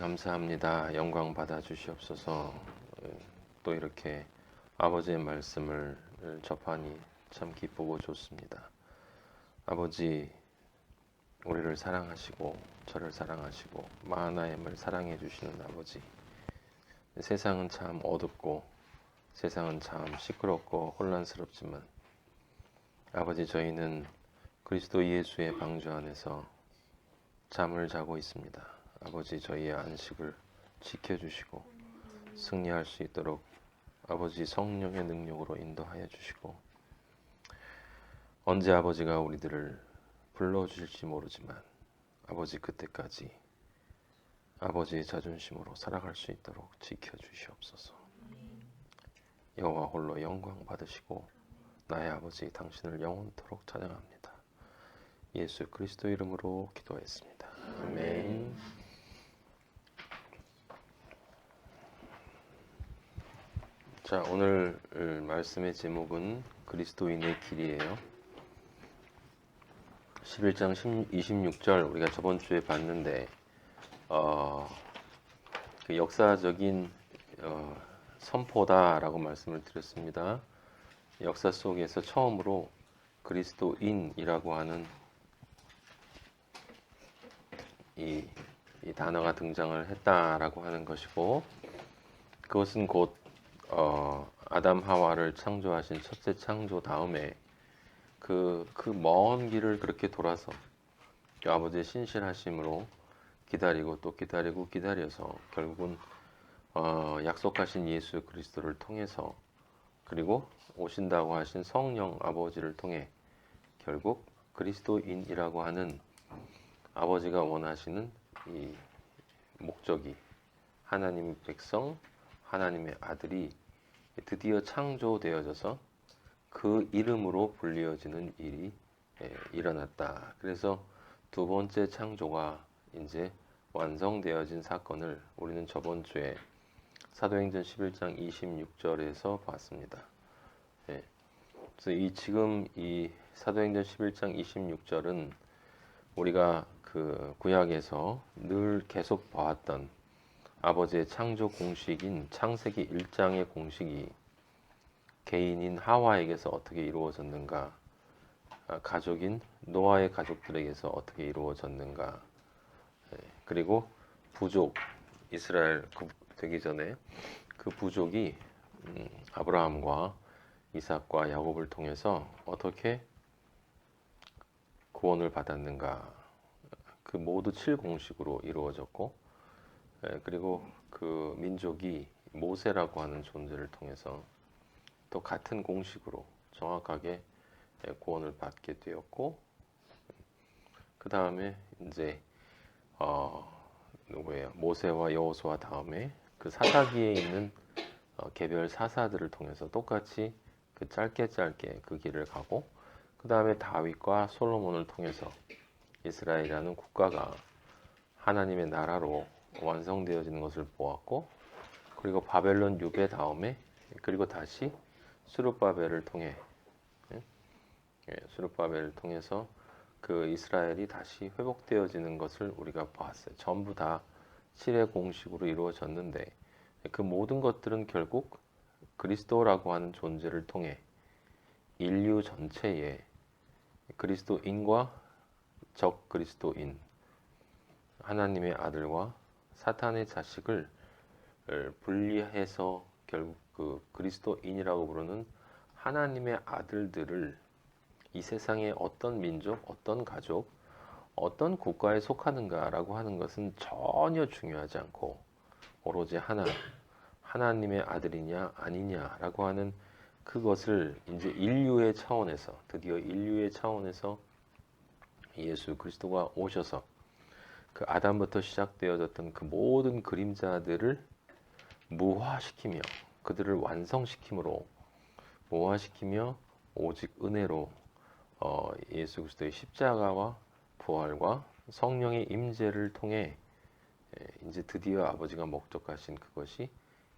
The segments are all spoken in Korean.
감사합니다. 영광 받아 주시옵소서. 또 이렇게 아버지의 말씀을 접하니 참 기쁘고 좋습니다. 아버지, 우리를 사랑하시고 저를 사랑하시고 마하나임을 사랑해 주시는 아버지. 세상은 참 어둡고 세상은 참 시끄럽고 혼란스럽지만 아버지, 저희는 그리스도 예수의 방주 안에서 잠을 자고 있습니다. 아버지, 저희의 안식을 지켜주시고 승리할 수 있도록 아버지 성령의 능력으로 인도하여 주시고, 언제 아버지가 우리들을 불러주실지 모르지만 아버지 그때까지 아버지의 자존심으로 살아갈 수 있도록 지켜주시옵소서. 여호와 홀로 영광 받으시고 나의 아버지 당신을 영원토록 찬양합니다. 예수 그리스도 이름으로 기도했습니다. 아멘. 자, 오늘 말씀의 제목은 그리스도인의 길이에요. 11장 26절 우리가 저번 주에 봤는데 그 역사적인 선포다라고 말씀을 드렸습니다. 역사 속에서 처음으로 그리스도인이라고 하는 이 단어가 등장을 했다라고 하는 것이고, 그것은 곧 아담 하와를 창조하신 첫째 창조 다음에 그 먼 길을 그렇게 돌아서 아버지의 신실하심으로 기다리고 또 기다리고 기다려서 결국은 약속하신 예수 그리스도를 통해서, 그리고 오신다고 하신 성령 아버지를 통해 결국 그리스도인이라고 하는 아버지가 원하시는 이 목적이, 하나님의 백성, 하나님의 아들이 드디어 창조되어져서 그 이름으로 불리어지는 일이 일어났다. 그래서 두 번째 창조가 이제 완성되어진 사건을 우리는 저번 주에 사도행전 11장 26절에서 봤습니다. 그래서 지금 이 사도행전 11장 26절은 우리가 그 구약에서 늘 계속 봐왔던 아버지의 창조 공식인 창세기 1장의 공식이 개인인 하와에게서 어떻게 이루어졌는가, 가족인 노아의 가족들에게서 어떻게 이루어졌는가, 그리고 부족, 이스라엘 되기 전에 그 부족이 아브라함과 이삭과 야곱을 통해서 어떻게 구원을 받았는가, 그 모두 7공식으로 이루어졌고, 그리고 그 민족이 모세라고 하는 존재를 통해서 또 같은 공식으로 정확하게 구원을 받게 되었고, 그 다음에 이제 누구예요? 모세와 여호수아 다음에 그 사사기에 있는 개별 사사들을 통해서 똑같이 그 짧게 그 길을 가고, 그 다음에 다윗과 솔로몬을 통해서 이스라엘이라는 국가가 하나님의 나라로 완성되어지는 것을 보았고, 그리고 바벨론 유배 다음에 그리고 다시 스룹바벨을 통해 스룹바벨을 통해서 그 이스라엘이 다시 회복되어지는 것을 우리가 보았어요. 전부 다 7의 공식으로 이루어졌는데 그 모든 것들은 결국 그리스도라고 하는 존재를 통해 인류 전체에 그리스도인과 적 그리스도인, 하나님의 아들과 사탄의 자식을 분리해서 결국 그 그리스도인이라고 부르는 하나님의 아들들을 이 세상의 어떤 민족, 어떤 가족, 어떤 국가에 속하는가라고 하는 것은 전혀 중요하지 않고 오로지 하나님의 아들이냐 아니냐라고 하는 그것을 이제 인류의 차원에서, 드디어 인류의 차원에서 예수 그리스도가 오셔서 그 아담부터 시작되어졌던 그 모든 그림자들을 무화시키며 그들을 완성시킴으로, 무화시키며 오직 은혜로 예수 그리스도의 십자가와 부활과 성령의 임재를 통해 이제 드디어 아버지가 목적하신 그것이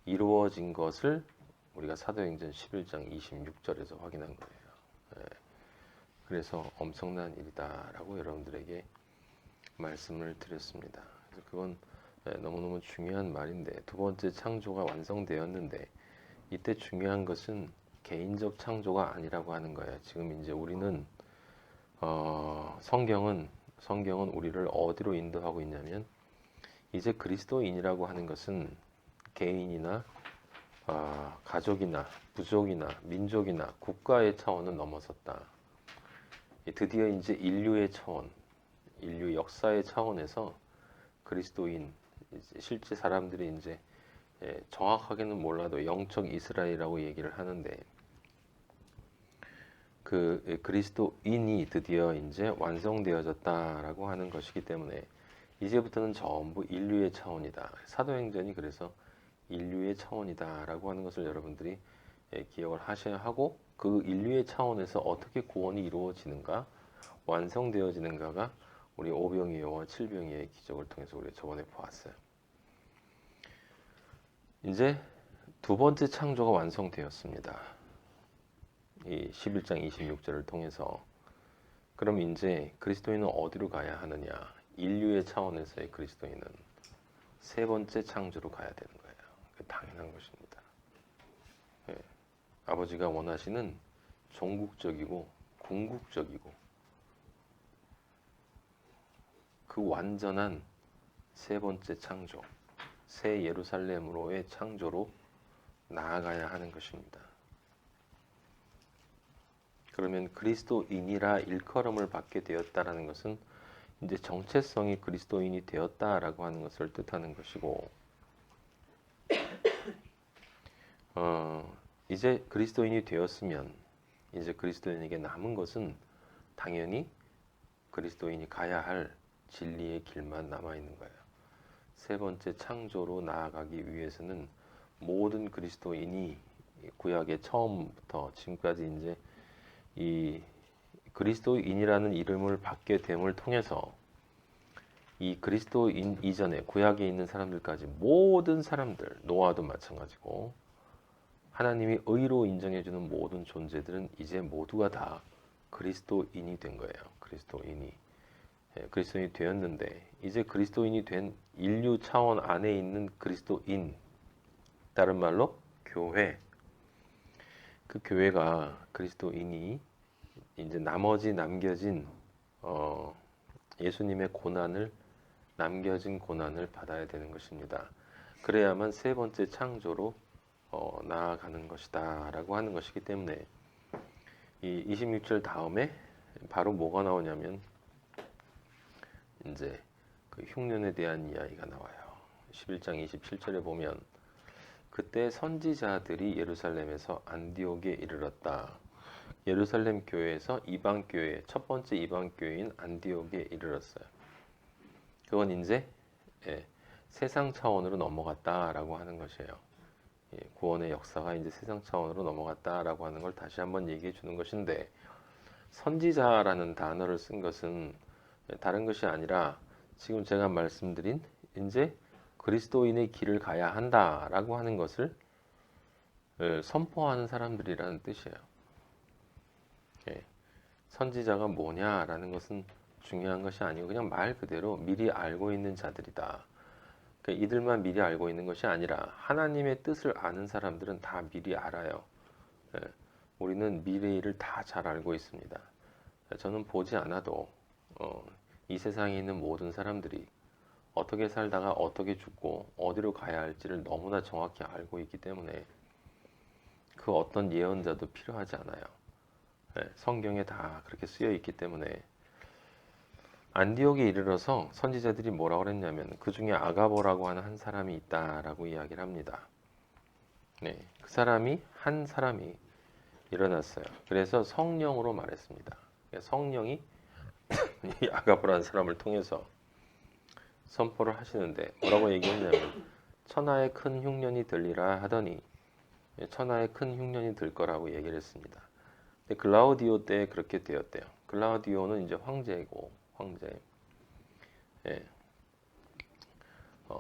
이루어진 것을 우리가 사도행전 11장 26절에서 확인한 거예요. 그래서 엄청난 일이다라고 여러분들에게 말씀을 드렸습니다. 그래서 그건 너무너무 중요한 말인데 두 번째 창조가 완성되었는데 이때 중요한 것은 개인적 창조가 아니라고 하는 거예요. 지금 이제 우리는 성경은 우리를 어디로 인도하고 있냐면 이제 그리스도인이라고 하는 것은 개인이나 가족이나 부족이나 민족이나 국가의 차원을 넘어섰다. 드디어 이제 인류의 차원, 인류 역사의 차원에서 그리스도인, 실제 사람들이 이제 정확하게는 몰라도 영적 이스라엘이라고 얘기를 하는데 그 그리스도인이 드디어 이제 완성되어졌다라고 하는 것이기 때문에 이제부터는 전부 인류의 차원이다. 사도행전이 그래서 인류의 차원이다라고 하는 것을 여러분들이 기억을 하셔야 하고 그 인류의 차원에서 어떻게 구원이 이루어지는가, 완성되어지는가가 우리 오병이어와 칠병이의 기적을 통해서 우리가 저번에 보았어요. 이제 두 번째 창조가 완성되었습니다. 이 11장 26절을 통해서 그럼 이제 그리스도인은 어디로 가야 하느냐? 인류의 차원에서의 그리스도인은 세 번째 창조로 가야 되는 거예요. 당연한 것입니다. 아버지가 원하시는 종국적이고 궁극적이고 그 완전한 세 번째 창조, 새 예루살렘으로의 창조로 나아가야 하는 것입니다. 그러면 그리스도인이라 일컬음을 받게 되었다라는 것은 이제 정체성이 그리스도인이 되었다라고 하는 것을 뜻하는 것이고, 이제 그리스도인이 되었으면 이제 그리스도인에게 남은 것은 당연히 그리스도인이 가야 할 진리의 길만 남아 있는 거예요. 세 번째 창조로 나아가기 위해서는 모든 그리스도인이 구약의 처음부터 지금까지 이제 이 그리스도인이라는 이름을 받게 됨을 통해서 이 그리스도인 이전에 구약에 있는 사람들까지 모든 사람들, 노아도 마찬가지고 하나님이 의로 인정해주는 모든 존재들은 이제 모두가 다 그리스도인이 된 거예요. 그리스도인이 되었는데 이제 그리스도인이 된 인류 차원 안에 있는 그리스도인, 다른 말로 교회, 그 교회가 그리스도인이 이제 나머지 남겨진 예수님의 고난을 남겨진 고난을 받아야 되는 것입니다. 그래야만 세 번째 창조로 나아가는 것이다 라고 하는 것이기 때문에 이 26절 다음에 바로 뭐가 나오냐면 이제 그 흉년에 대한 이야기가 나와요. 11장 27절에 보면 그때 선지자들이 예루살렘에서 안디옥에 이르렀다. 예루살렘 교회에서 이방 교회, 첫 번째 이방 교회인 안디옥에 이르렀어요. 그건 이제 세상 차원으로 넘어갔다라고 하는 것이에요. 구원의 역사가 이제 세상 차원으로 넘어갔다라고 하는 걸 다시 한번 얘기해 주는 것인데, 선지자라는 단어를 쓴 것은 다른 것이 아니라 지금 제가 말씀드린 이제 그리스도인의 길을 가야 한다라고 하는 것을 선포하는 사람들이라는 뜻이에요. 선지자가 뭐냐라는 것은 중요한 것이 아니고 그냥 말 그대로 미리 알고 있는 자들이다. 그러니까 이들만 미리 알고 있는 것이 아니라 하나님의 뜻을 아는 사람들은 다 미리 알아요. 우리는 미래일을 다 잘 알고 있습니다. 저는 보지 않아도 이 세상에 있는 모든 사람들이 어떻게 살다가 어떻게 죽고 어디로 가야 할지를 너무나 정확히 알고 있기 때문에 그 어떤 예언자도 필요하지 않아요. 성경에 다 그렇게 쓰여 있기 때문에 안디옥에 이르러서 선지자들이 뭐라고 그랬냐면 그 중에 아가보라고 하는 한 사람이 있다라고 이야기를 합니다. 그 사람이 한 사람이 일어났어요. 그래서 성령으로 말했습니다. 성령이 이 아가보라는 사람을 통해서 선포를 하시는데 뭐라고 얘기했냐면 천하에 큰 흉년이 들리라 하더니 천하에 큰 흉년이 들 거라고 얘기를 했습니다. 근데 글라우디오 때 그렇게 되었대요. 글라우디오는 이제 황제고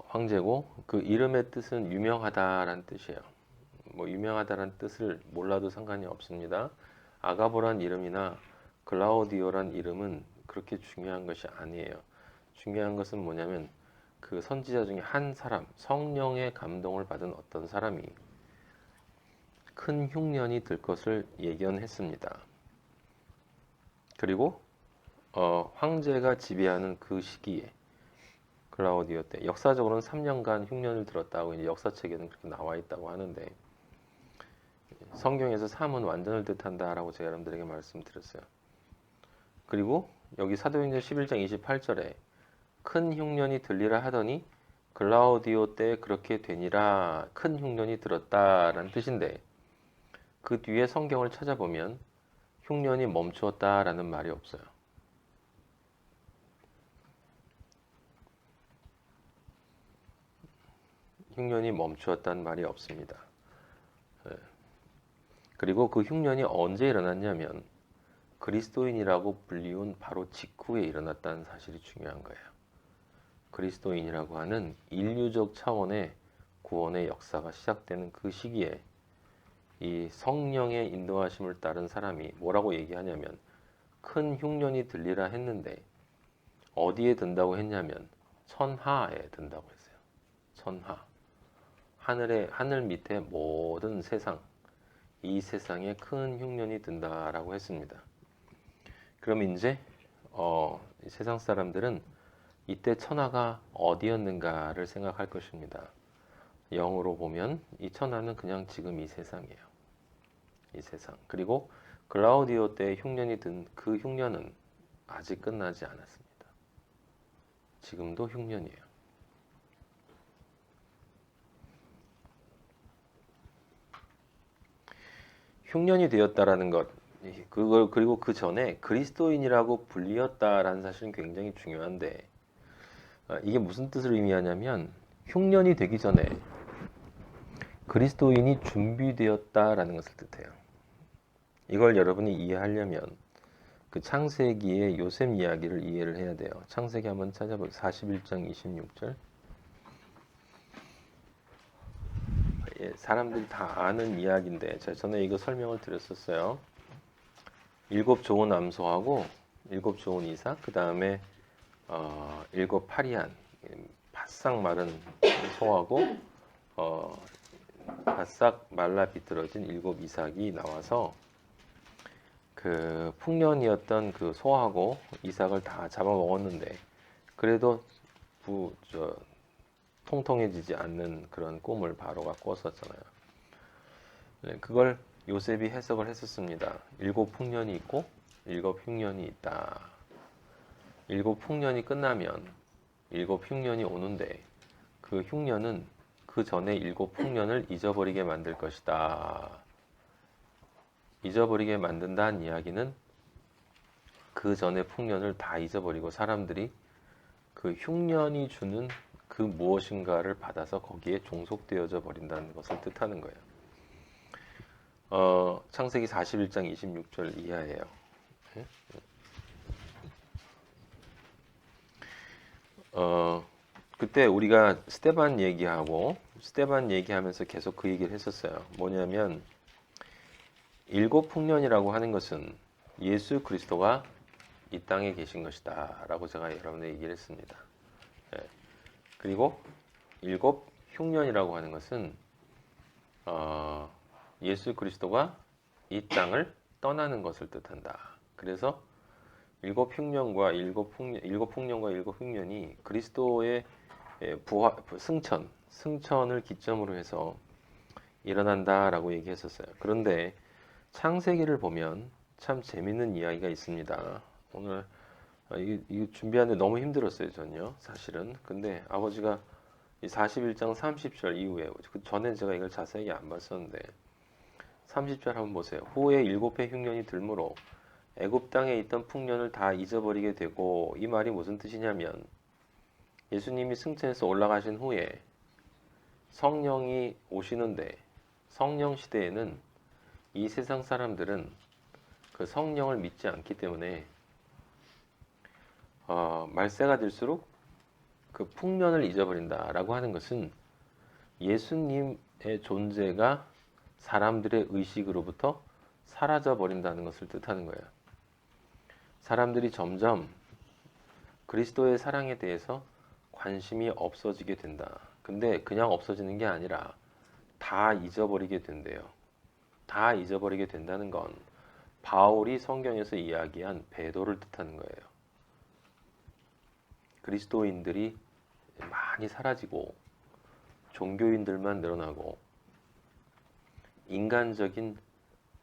황제고 그 이름의 뜻은 유명하다라는 뜻이에요. 뭐 유명하다라는 뜻을 몰라도 상관이 없습니다. 아가보란 이름이나 글라우디오란 이름은 그렇게 중요한 것이 아니에요. 중요한 것은 뭐냐면 그 선지자 중에 한 사람, 성령의 감동을 받은 어떤 사람이 큰 흉년이 들 것을 예견했습니다. 그리고 황제가 지배하는 그 시기에 글라우디오 때 역사적으로는 3년간 흉년을 들었다고 이제 역사책에는 그렇게 나와 있다고 하는데 성경에서 3은 완전을 뜻한다라고 제가 여러분들에게 말씀드렸어요. 그리고 여기 사도행전 11장 28절에 큰 흉년이 들리라 하더니 글라우디오 때 그렇게 되니라 큰 흉년이 들었다라는 뜻인데 그 뒤에 성경을 찾아보면 흉년이 멈추었다라는 말이 없어요. 흉년이 멈추었다는 말이 없습니다. 그리고 그 흉년이 언제 일어났냐면 그리스도인이라고 불리운 바로 직후에 일어났다는 사실이 중요한 거예요. 그리스도인이라고 하는 인류적 차원의 구원의 역사가 시작되는 그 시기에 이 성령의 인도하심을 따른 사람이 뭐라고 얘기하냐면 큰 흉년이 들리라 했는데 어디에 든다고 했냐면 천하에 든다고 했어요. 천하. 하늘 밑에 모든 세상, 이 세상에 큰 흉년이 든다라고 했습니다. 그럼 이제 세상 사람들은 이때 천하가 어디였는가를 생각할 것입니다. 영으로 보면 이 천하는 그냥 지금 이 세상이에요. 이 세상. 그리고 글라우디오 때 흉년이 든 그 흉년은 아직 끝나지 않았습니다. 지금도 흉년이에요. 흉년이 되었다라는 것, 그리고 그 전에 그리스도인이라고 불리었다라는 사실은 굉장히 중요한데 이게 무슨 뜻을 의미하냐면 흉년이 되기 전에 그리스도인이 준비되었다라는 것을 뜻해요. 이걸 여러분이 이해하려면 그 창세기의 요셉 이야기를 이해를 해야 돼요. 창세기 한번 찾아보세요. 41장 26절. 사람들이 다 아는 이야기인데 제가 전에 이거 설명을 드렸었어요. 7 좋은 암소하고 7 좋은 이삭, 그 다음에 7 파리한 바싹 마른 소하고 바싹 말라 비틀어진 7 이삭이 나와서 그 풍년이었던 그 소하고 이삭을 다 잡아먹었는데 그래도 통통해지지 않는 그런 꿈을 바로가 꿨었잖아요. 네, 그걸 요셉이 해석을 했었습니다. 7 풍년이 있고 7 흉년이 있다. 7 풍년이 끝나면 7 흉년이 오는데 그 흉년은 그 전에 7 풍년을 잊어버리게 만들 것이다. 잊어버리게 만든다는 이야기는 그 전에 풍년을 다 잊어버리고 사람들이 그 흉년이 주는 그 무엇인가를 받아서 거기에 종속되어져 버린다는 것을 뜻하는 거예요. 창세기 41장 26절 이하예요. 그때 우리가 스데반 얘기하면서 계속 그 얘기를 했었어요. 뭐냐면 7 풍년이라고 하는 것은 예수 그리스도가 이 땅에 계신 것이다 라고 제가 여러분에게 얘기를 했습니다. 그리고 7 흉년이라고 하는 것은 예수 그리스도가 이 땅을 떠나는 것을 뜻한다. 그래서 7 흉년과 7 흉년이 그리스도의 승천을 기점으로 해서 일어난다라고 얘기했었어요. 그런데 창세기를 보면 참 재밌는 이야기가 있습니다. 오늘 이거 준비하는데 너무 힘들었어요, 전요. 사실은. 근데 아버지가 이 41장 30절 이후에 그 전에 제가 이걸 자세히 안 봤었는데 30절 한번 보세요. 후에 7해 흉년이 들므로 애굽 땅에 있던 풍년을 다 잊어버리게 되고 이 말이 무슨 뜻이냐면 예수님이 승천해서 올라가신 후에 성령이 오시는데 성령 시대에는 이 세상 사람들은 그 성령을 믿지 않기 때문에 말세가 될수록 그 풍년을 잊어버린다라고 하는 것은 예수님의 존재가 사람들의 의식으로부터 사라져 버린다는 것을 뜻하는 거예요. 사람들이 점점 그리스도의 사랑에 대해서 관심이 없어지게 된다. 근데 그냥 없어지는 게 아니라 다 잊어버리게 된대요. 다 잊어버리게 된다는 건 바울이 성경에서 이야기한 배도를 뜻하는 거예요. 그리스도인들이 많이 사라지고 종교인들만 늘어나고 인간적인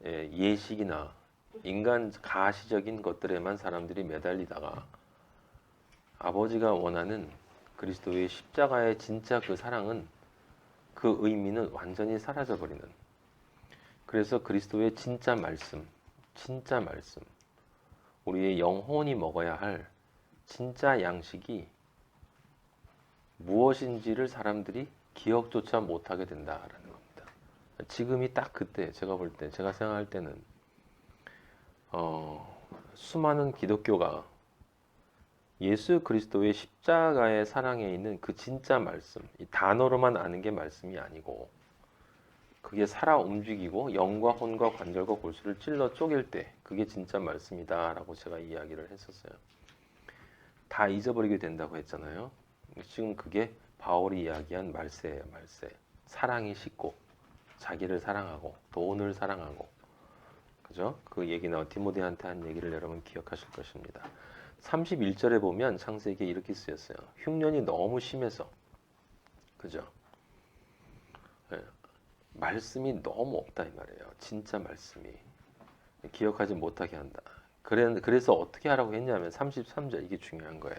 예식이나 인간 가시적인 것들에만 사람들이 매달리다가 아버지가 원하는 그리스도의 십자가의 진짜 그 사랑은, 그 의미는 완전히 사라져버리는, 그래서 그리스도의 진짜 말씀, 우리의 영혼이 먹어야 할 진짜 양식이 무엇인지를 사람들이 기억조차 못하게 된다라는 겁니다. 지금이 딱 그때, 제가 볼 때, 제가 생각할 때는 수많은 기독교가 예수 그리스도의 십자가의 사랑에 있는 그 진짜 말씀, 이 단어로만 아는 게 말씀이 아니고 그게 살아 움직이고 영과 혼과 관절과 골수를 찔러 쪼갤 때 그게 진짜 말씀이다라고 제가 이야기를 했었어요. 다 잊어버리게 된다고 했잖아요. 지금 그게 바울이 이야기한 말세예요. 말세. 사랑이 식고 자기를 사랑하고 돈을 사랑하고, 그죠? 그 얘기는 디모데한테 한 얘기를 여러분 기억하실 것입니다. 31절에 보면 창세기에 이렇게 쓰였어요. 흉년이 너무 심해서, 그죠? 네. 말씀이 너무 없다 이 말이에요. 진짜 말씀이 기억하지 못하게 한다. 그래서 어떻게 하라고 했냐면 33절, 이게 중요한 거예요.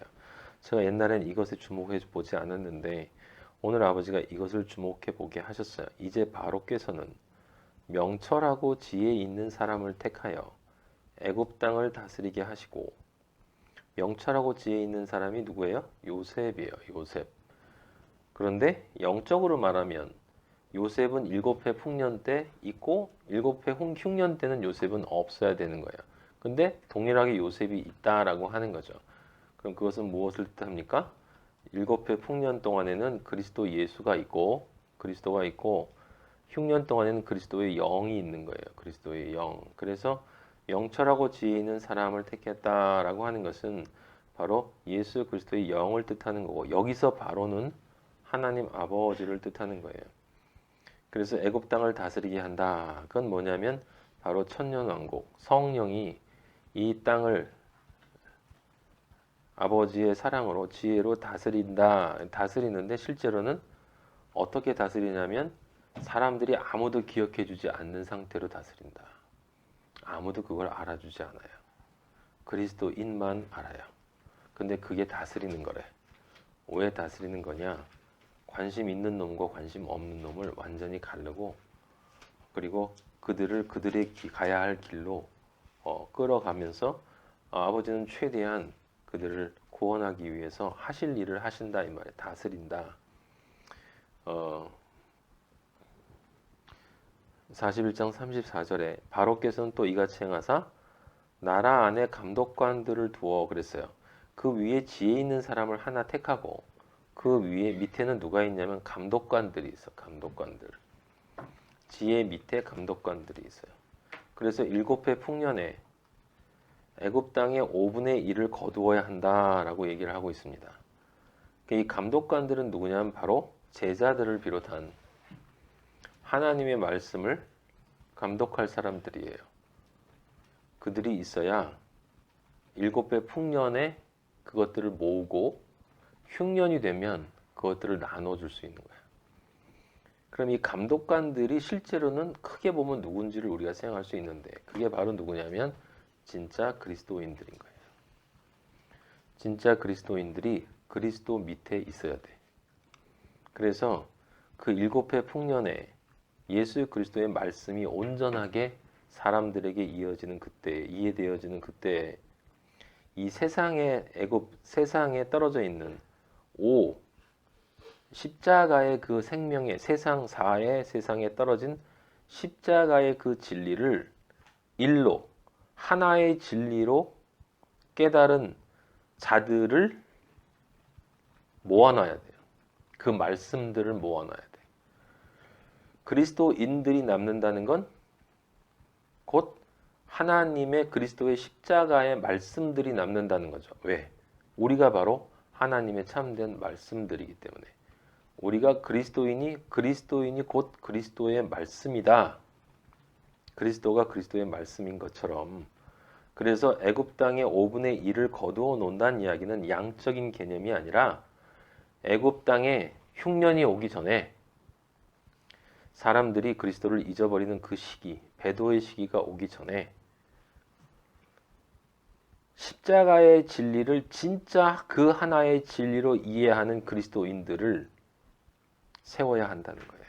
제가 옛날엔 이것에 주목해 보지 않았는데 오늘 아버지가 이것을 주목해 보게 하셨어요. 이제 바로께서는 명철하고 지혜 있는 사람을 택하여 애굽 땅을 다스리게 하시고, 명철하고 지혜 있는 사람이 누구예요? 요셉이에요. 요셉. 그런데 영적으로 말하면 요셉은 7회 풍년 때 있고 7회 흉년 때는 요셉은 없어야 되는 거예요. 근데 동일하게 요셉이 있다라고 하는 거죠. 그럼 그것은 무엇을 뜻합니까? 7회 풍년 동안에는 그리스도 예수가 있고, 그리스도가 있고, 흉년 동안에는 그리스도의 영이 있는 거예요. 그리스도의 영. 그래서 명철하고 지혜 있는 사람을 택했다라고 하는 것은 바로 예수 그리스도의 영을 뜻하는 거고, 여기서 바로는 하나님 아버지를 뜻하는 거예요. 그래서 애굽 땅을 다스리게 한다. 그건 뭐냐면 바로 천년왕국, 성령이 이 땅을 아버지의 사랑으로 지혜로 다스리는데 실제로는 어떻게 다스리냐면 사람들이 아무도 기억해 주지 않는 상태로 다스린다. 아무도 그걸 알아주지 않아요. 그리스도인만 알아요. 근데 그게 다스리는 거래. 왜 다스리는 거냐? 관심 있는 놈과 관심 없는 놈을 완전히 가르고, 그리고 그들의 가야 할 길로 끌어가면서 아버지는 최대한 그들을 구원하기 위해서 하실 일을 하신다 이 말이에요. 다스린다. 41장 34절에 바로께서는 또 이같이 행하사 나라 안에 감독관들을 두어 그랬어요. 그 위에 지혜 있는 사람을 하나 택하고 그 위에 밑에는 누가 있냐면 감독관들이 있어. 감독관들. 지혜 밑에 감독관들이 있어요. 그래서 7회 풍년에 애굽 땅의 5분의 1을 거두어야 한다라고 얘기를 하고 있습니다. 이 감독관들은 누구냐면 바로 제자들을 비롯한 하나님의 말씀을 감독할 사람들이에요. 그들이 있어야 7배 풍년에 그것들을 모으고 흉년이 되면 그것들을 나눠줄 수 있는 거예요. 그럼 이 감독관들이 실제로는 크게 보면 누군지를 우리가 생각할 수 있는데 그게 바로 누구냐면 진짜 그리스도인들인 거예요. 진짜 그리스도인들이 그리스도 밑에 있어야 돼. 그래서 그 7회 풍년에 예수 그리스도의 말씀이 온전하게 사람들에게 이해되어지는 그때 이 세상에 떨어져 있는 십자가의 그 생명의 세상에 떨어진 십자가의 그 진리를 하나의 진리로 깨달은 자들을 모아놔야 돼요. 그 말씀들을 모아놔야 돼요. 그리스도인들이 남는다는 건 곧 하나님의 그리스도의 십자가의 말씀들이 남는다는 거죠. 왜? 우리가 바로 하나님의 참된 말씀들이기 때문에 우리가 그리스도인이 곧 그리스도의 말씀이다. 그리스도가 그리스도의 말씀인 것처럼 그래서 애굽 땅의 5분의 1을 거두어 놓는다는 이야기는 양적인 개념이 아니라 애굽 땅에 흉년이 오기 전에 사람들이 그리스도를 잊어버리는 그 시기, 배도의 시기가 오기 전에 십자가의 진리를 진짜 그 하나의 진리로 이해하는 그리스도인들을 세워야 한다는 거예요.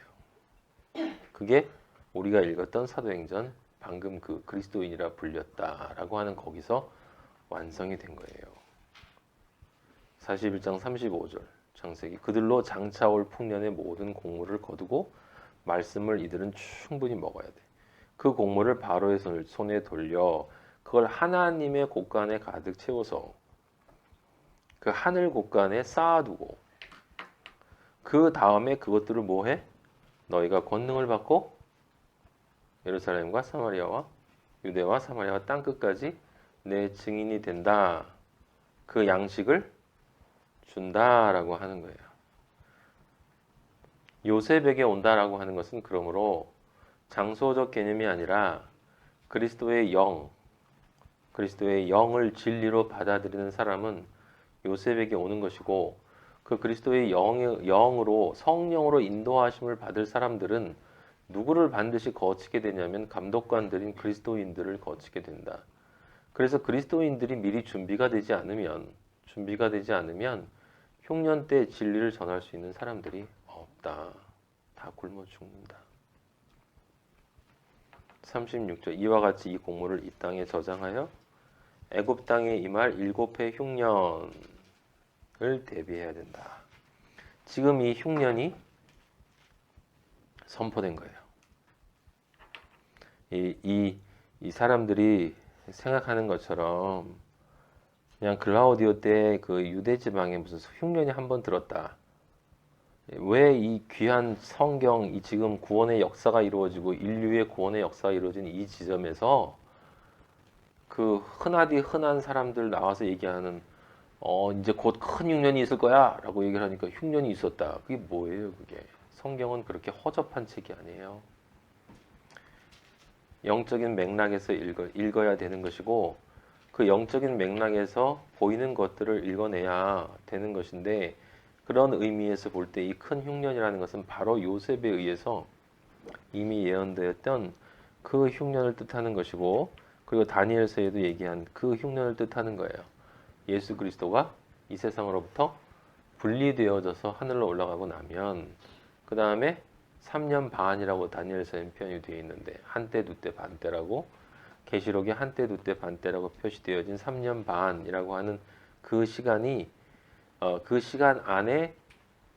그게 우리가 읽었던 사도행전 방금 그 그리스도인이라 불렸다라고 하는 거기서 완성이 된 거예요. 41장 35절 창세기 그들로 장차 올 풍년의 모든 곡물을 거두고 말씀을 이들은 충분히 먹어야 돼. 그 곡물을 바로의 손에 돌려 그걸 하나님의 곳간에 가득 채워서 그 하늘 곳간에 쌓아두고 그 다음에 그것들을 뭐해? 너희가 권능을 받고 예루살렘과 사마리아와 유대와 사마리아와 땅끝까지 내 증인이 된다. 그 양식을 준다라고 하는 거예요. 요셉에게 온다라고 하는 것은 그러므로 장소적 개념이 아니라 그리스도의 영을 진리로 받아들이는 사람은 요셉에게 오는 것이고 그 그리스도의 영으로 성령으로 인도하심을 받을 사람들은 누구를 반드시 거치게 되냐면 감독관들인 그리스도인들을 거치게 된다. 그래서 그리스도인들이 미리 준비가 되지 않으면 흉년 때 진리를 전할 수 있는 사람들이 없다. 다 굶어 죽는다. 36절 이와 같이 이 곡물을 이 땅에 저장하여 애굽 땅에 임할 7해 흉년을 대비해야 된다. 지금 이 흉년이 선포된 거예요. 이 사람들이 생각하는 것처럼 그냥 글라우디오 때 그 유대 지방에 무슨 흉년이 한번 들었다. 왜 이 귀한 성경, 이 지금 구원의 역사가 이루어지고 인류의 구원의 역사가 이루어진 이 지점에서 그 흔하디 흔한 사람들 나와서 얘기하는 이제 곧 큰 흉년이 있을 거야 라고 얘기를 하니까 흉년이 있었다. 그게 뭐예요 그게? 성경은 그렇게 허접한 책이 아니에요. 영적인 맥락에서 읽어야 되는 것이고 그 영적인 맥락에서 보이는 것들을 읽어내야 되는 것인데 그런 의미에서 볼 때 이 큰 흉년이라는 것은 바로 요셉에 의해서 이미 예언되었던 그 흉년을 뜻하는 것이고 그리고 다니엘서에도 얘기한 그 흉년을 뜻하는 거예요. 예수 그리스도가 이 세상으로부터 분리되어져서 하늘로 올라가고 나면 그 다음에 3년 반이라고 다니엘서에 표현이 되어 있는데 한때 두때 반때라고 계시록에 한때 두때 반때라고 표시되어진 3년 반이라고 하는 그 시간이 그 시간 안에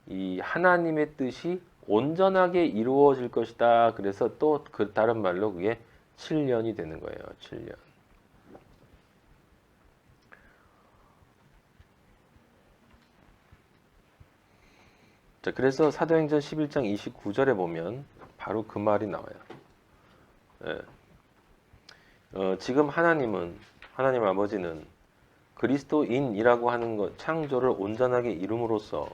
이 하나님의 뜻이 온전하게 이루어질 것이다. 그래서 또 그 다른 말로 그게 7년이 되는 거예요. 7년. 자, 그래서 사도행전 11장 29절에 보면 바로 그 말이 나와요. 예. 지금 하나님 아버지는 그리스도인이라고 하는 것, 창조를 온전하게 이룸으로써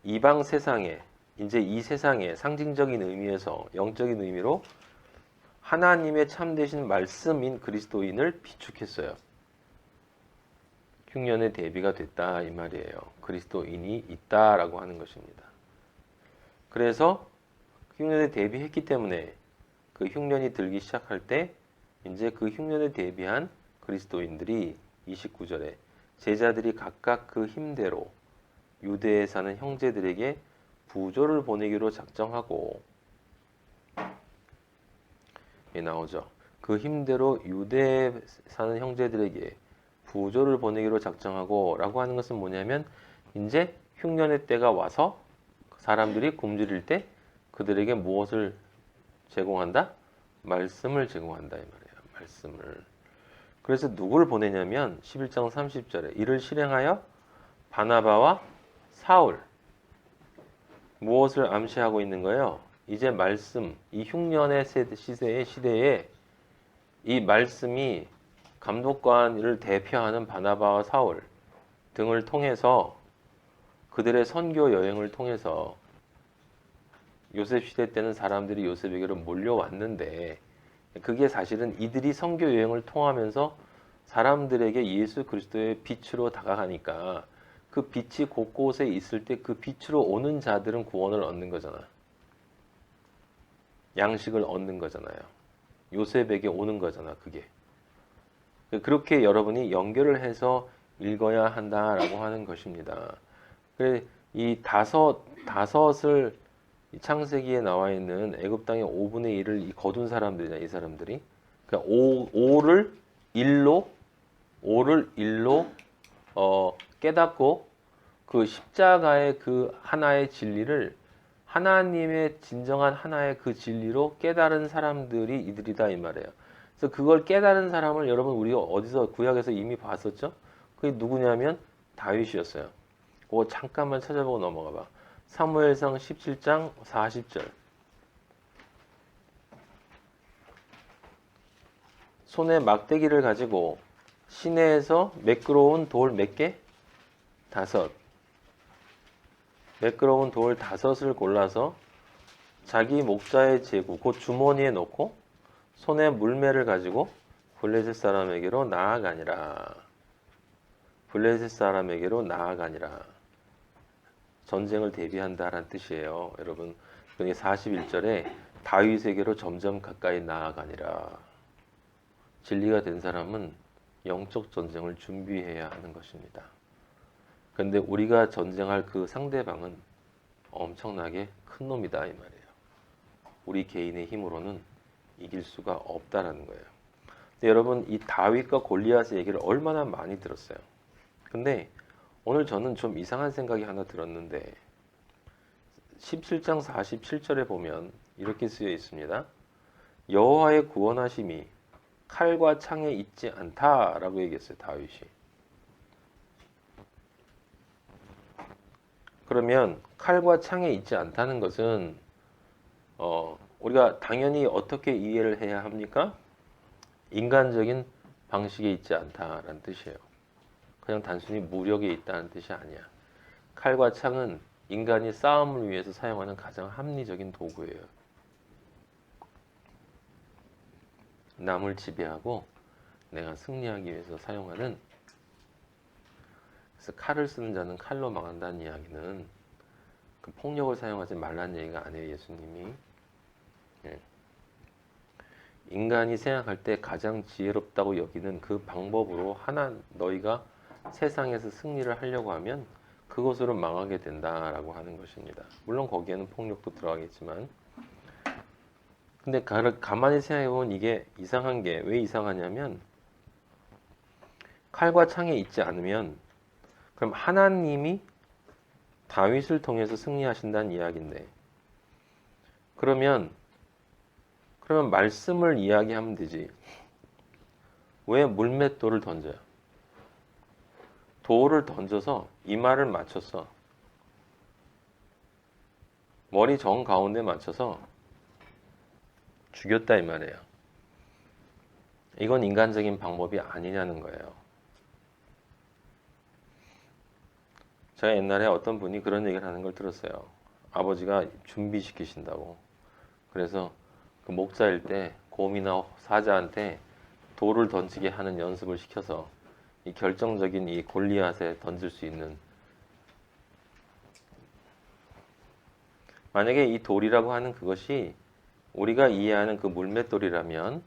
이방 세상에, 이제 이 세상에 상징적인 의미에서 영적인 의미로 하나님의 참되신 말씀인 그리스도인을 비축했어요. 흉년의 대비가 됐다 이 말이에요. 그리스도인이 있다라고 하는 것입니다. 그래서 흉년에 대비했기 때문에 그 흉년이 들기 시작할 때 이제 그 흉년에 대비한 그리스도인들이 29절에 제자들이 각각 그 힘대로 유대에 사는 형제들에게 부조를 보내기로 작정하고 나오죠. 그 힘대로 유대에 사는 형제들에게 부조를 보내기로 작정하고 라고 하는 것은 뭐냐면 이제 흉년의 때가 와서 사람들이 굶주릴 때 그들에게 무엇을 제공한다? 말씀을 제공한다 이 말이에요. 말씀을. 그래서 누구를 보내냐면 11장 30절에 이를 실행하여 바나바와 사울. 무엇을 암시하고 있는 거예요? 이제 말씀, 이 흉년의 시대에 이 말씀이 감독관을 대표하는 바나바와 사울, 등을 통해서 그들의 선교 여행을 통해서 요셉 시대 때는 사람들이 요셉에게로 몰려왔는데 그게 사실은 이들이 선교 여행을 통하면서 사람들에게 예수 그리스도의 빛으로 다가가니까 그 빛이 곳곳에 있을 때 그 빛으로 오는 자들은 구원을 얻는 거잖아. 양식을 얻는 거잖아요. 요셉에게 오는 거잖아, 그게. 그렇게 여러분이 연결을 해서 읽어야 한다라고 하는 것입니다. 그래, 이 다섯을 이 창세기에 나와 있는 애굽 땅의 5분의 1을 이 거둔 사람들이냐, 이 사람들이. 그러니까 5를 1로 깨닫고 그 십자가의 그 하나의 진리를 하나님의 진정한 하나의 그 진리로 깨달은 사람들이 이들이다 이 말이에요. 그래서 그걸 깨달은 사람을 여러분 우리가 어디서 구약에서 이미 봤었죠? 그게 누구냐면 다윗이었어요. 그거 잠깐만 찾아보고 넘어가 봐. 사무엘상 17장 40절. 손에 막대기를 가지고 시내에서 매끄러운 돌 몇 개? 5. 매끄러운 돌 5을 골라서 자기 목자의 제구, 곧 주머니에 넣고 손에 물매를 가지고 블레셋 사람에게로 나아가니라. 블레셋 사람에게로 나아가니라. 전쟁을 대비한다라는 뜻이에요. 여러분, 41절에 다윗에게로 점점 가까이 나아가니라. 진리가 된 사람은 영적 전쟁을 준비해야 하는 것입니다. 그런데 우리가 전쟁할 그 상대방은 엄청나게 큰 놈이다 이 말이에요. 우리 개인의 힘으로는 이길 수가 없다라는 거예요. 근데 여러분 이 다윗과 골리앗의 얘기를 얼마나 많이 들었어요. 근데 오늘 저는 좀 이상한 생각이 하나 들었는데 17장 47절에 보면 이렇게 쓰여 있습니다. 여호와의 구원하심이 칼과 창에 있지 않다라고 얘기했어요. 다윗이. 그러면 칼과 창에 있지 않다는 것은 우리가 당연히 어떻게 이해를 해야 합니까? 인간적인 방식에 있지 않다라는 뜻이에요. 그냥 단순히 무력에 있다는 뜻이 아니야. 칼과 창은 인간이 싸움을 위해서 사용하는 가장 합리적인 도구예요. 남을 지배하고 내가 승리하기 위해서 사용하는. 그래서 칼을 쓰는 자는 칼로 망한다는 이야기는 그 폭력을 사용하지 말라는 얘기가 아니에요. 예수님이. 예. 인간이 생각할 때 가장 지혜롭다고 여기는 그 방법으로 너희가 세상에서 승리를 하려고 하면 그것으로 망하게 된다라고 하는 것입니다. 물론 거기에는 폭력도 들어가겠지만, 근데 가만히 생각해보면 이게 이상한 게 왜 이상하냐면 칼과 창에 있지 않으면 그럼 하나님이 다윗을 통해서 승리하신다는 이야기인데 그러면 말씀을 이야기하면 되지. 왜 물맷돌을 던져요? 돌을 던져서 이마를 맞춰서 머리 정 가운데 맞춰서 죽였다 이 말이에요. 이건 인간적인 방법이 아니냐는 거예요. 제가 옛날에 어떤 분이 그런 얘기를 하는 걸 들었어요. 아버지가 준비시키신다고. 그래서 그 목자일 때 곰이나 사자한테 돌을 던지게 하는 연습을 시켜서 이 결정적인 이 골리앗에 던질 수 있는, 만약에 이 돌이라고 하는 그것이 우리가 이해하는 그 물맷돌이라면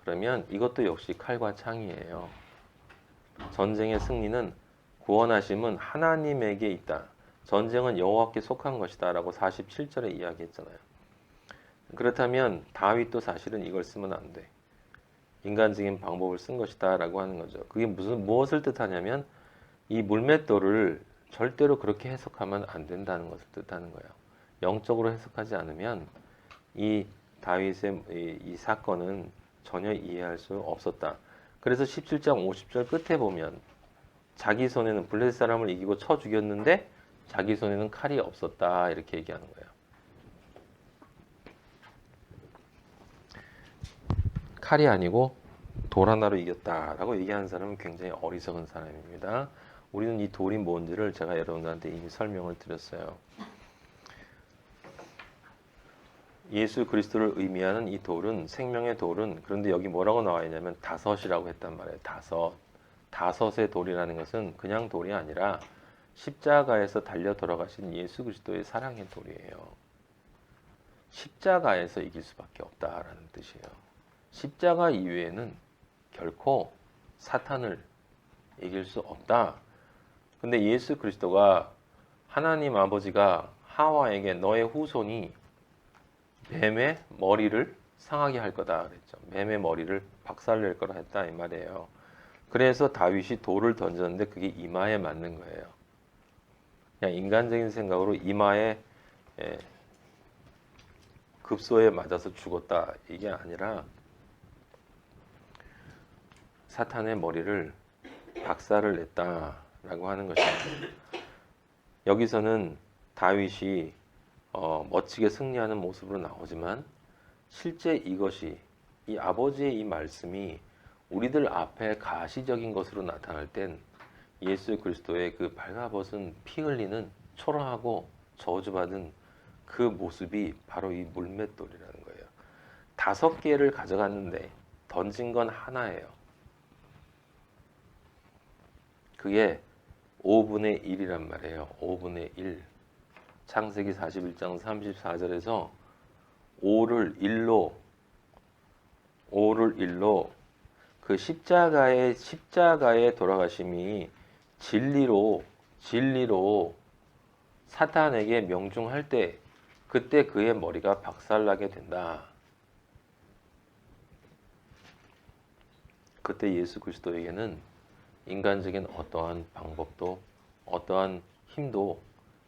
그러면 이것도 역시 칼과 창이에요. 전쟁의 승리는 구원하심은 하나님에게 있다. 전쟁은 여호와께 속한 것이다 라고 47절에 이야기했잖아요. 그렇다면 다윗도 사실은 이걸 쓰면 안 돼. 인간적인 방법을 쓴 것이다 라고 하는 거죠. 그게 무엇을 뜻하냐면 이 물맷돌을 절대로 그렇게 해석하면 안 된다는 것을 뜻하는 거예요. 영적으로 해석하지 않으면 이 다윗의 이 사건은 전혀 이해할 수 없었다. 그래서 17장 50절 끝에 보면 자기 손에는 블레셋 사람을 이기고 쳐 죽였는데 자기 손에는 칼이 없었다 이렇게 얘기하는 거예요. 칼이 아니고 돌 하나로 이겼다라고 얘기하는 사람은 굉장히 어리석은 사람입니다. 우리는 이 돌이 뭔지를 제가 여러분들한테 이미 설명을 드렸어요. 예수 그리스도를 의미하는 이 돌은, 생명의 돌은, 그런데 여기 뭐라고 나와 있냐면 다섯이라고 했단 말이에요. 다섯의 돌이라는 것은 그냥 돌이 아니라 십자가에서 달려 돌아가신 예수 그리스도의 사랑의 돌이에요. 십자가에서 이길 수밖에 없다라는 뜻이에요. 십자가 이외에는 결코 사탄을 이길 수 없다. 근데 예수 그리스도가, 하나님 아버지가 하와에게 너의 후손이 뱀의 머리를 상하게 할 거다 그랬죠. 뱀의 머리를 박살낼 거라 했다 이 말이에요. 그래서 다윗이 돌을 던졌는데 그게 이마에 맞는 거예요. 그냥 인간적인 생각으로 이마에 급소에 맞아서 죽었다 이게 아니라 사탄의 머리를 박살을 냈다라고 하는 것입니다. 여기서는 다윗이 멋지게 승리하는 모습으로 나오지만 실제 이것이, 이 아버지의 이 말씀이 우리들 앞에 가시적인 것으로 나타날 땐 예수 그리스도의 그 발가벗은 피 흘리는 초라하고 저주받은 그 모습이 바로 이 물맷돌이라는 거예요. 5개를 가져갔는데 던진 건 하나예요. 그게 5분의 1이란 말이에요. 5분의 1. 창세기 41장 34절에서 5를 1로 그 십자가의 돌아가심이 진리로 사탄에게 명중할 때 그때 그의 머리가 박살나게 된다. 그때 예수 그리스도에게는 인간적인 어떠한 방법도 어떠한 힘도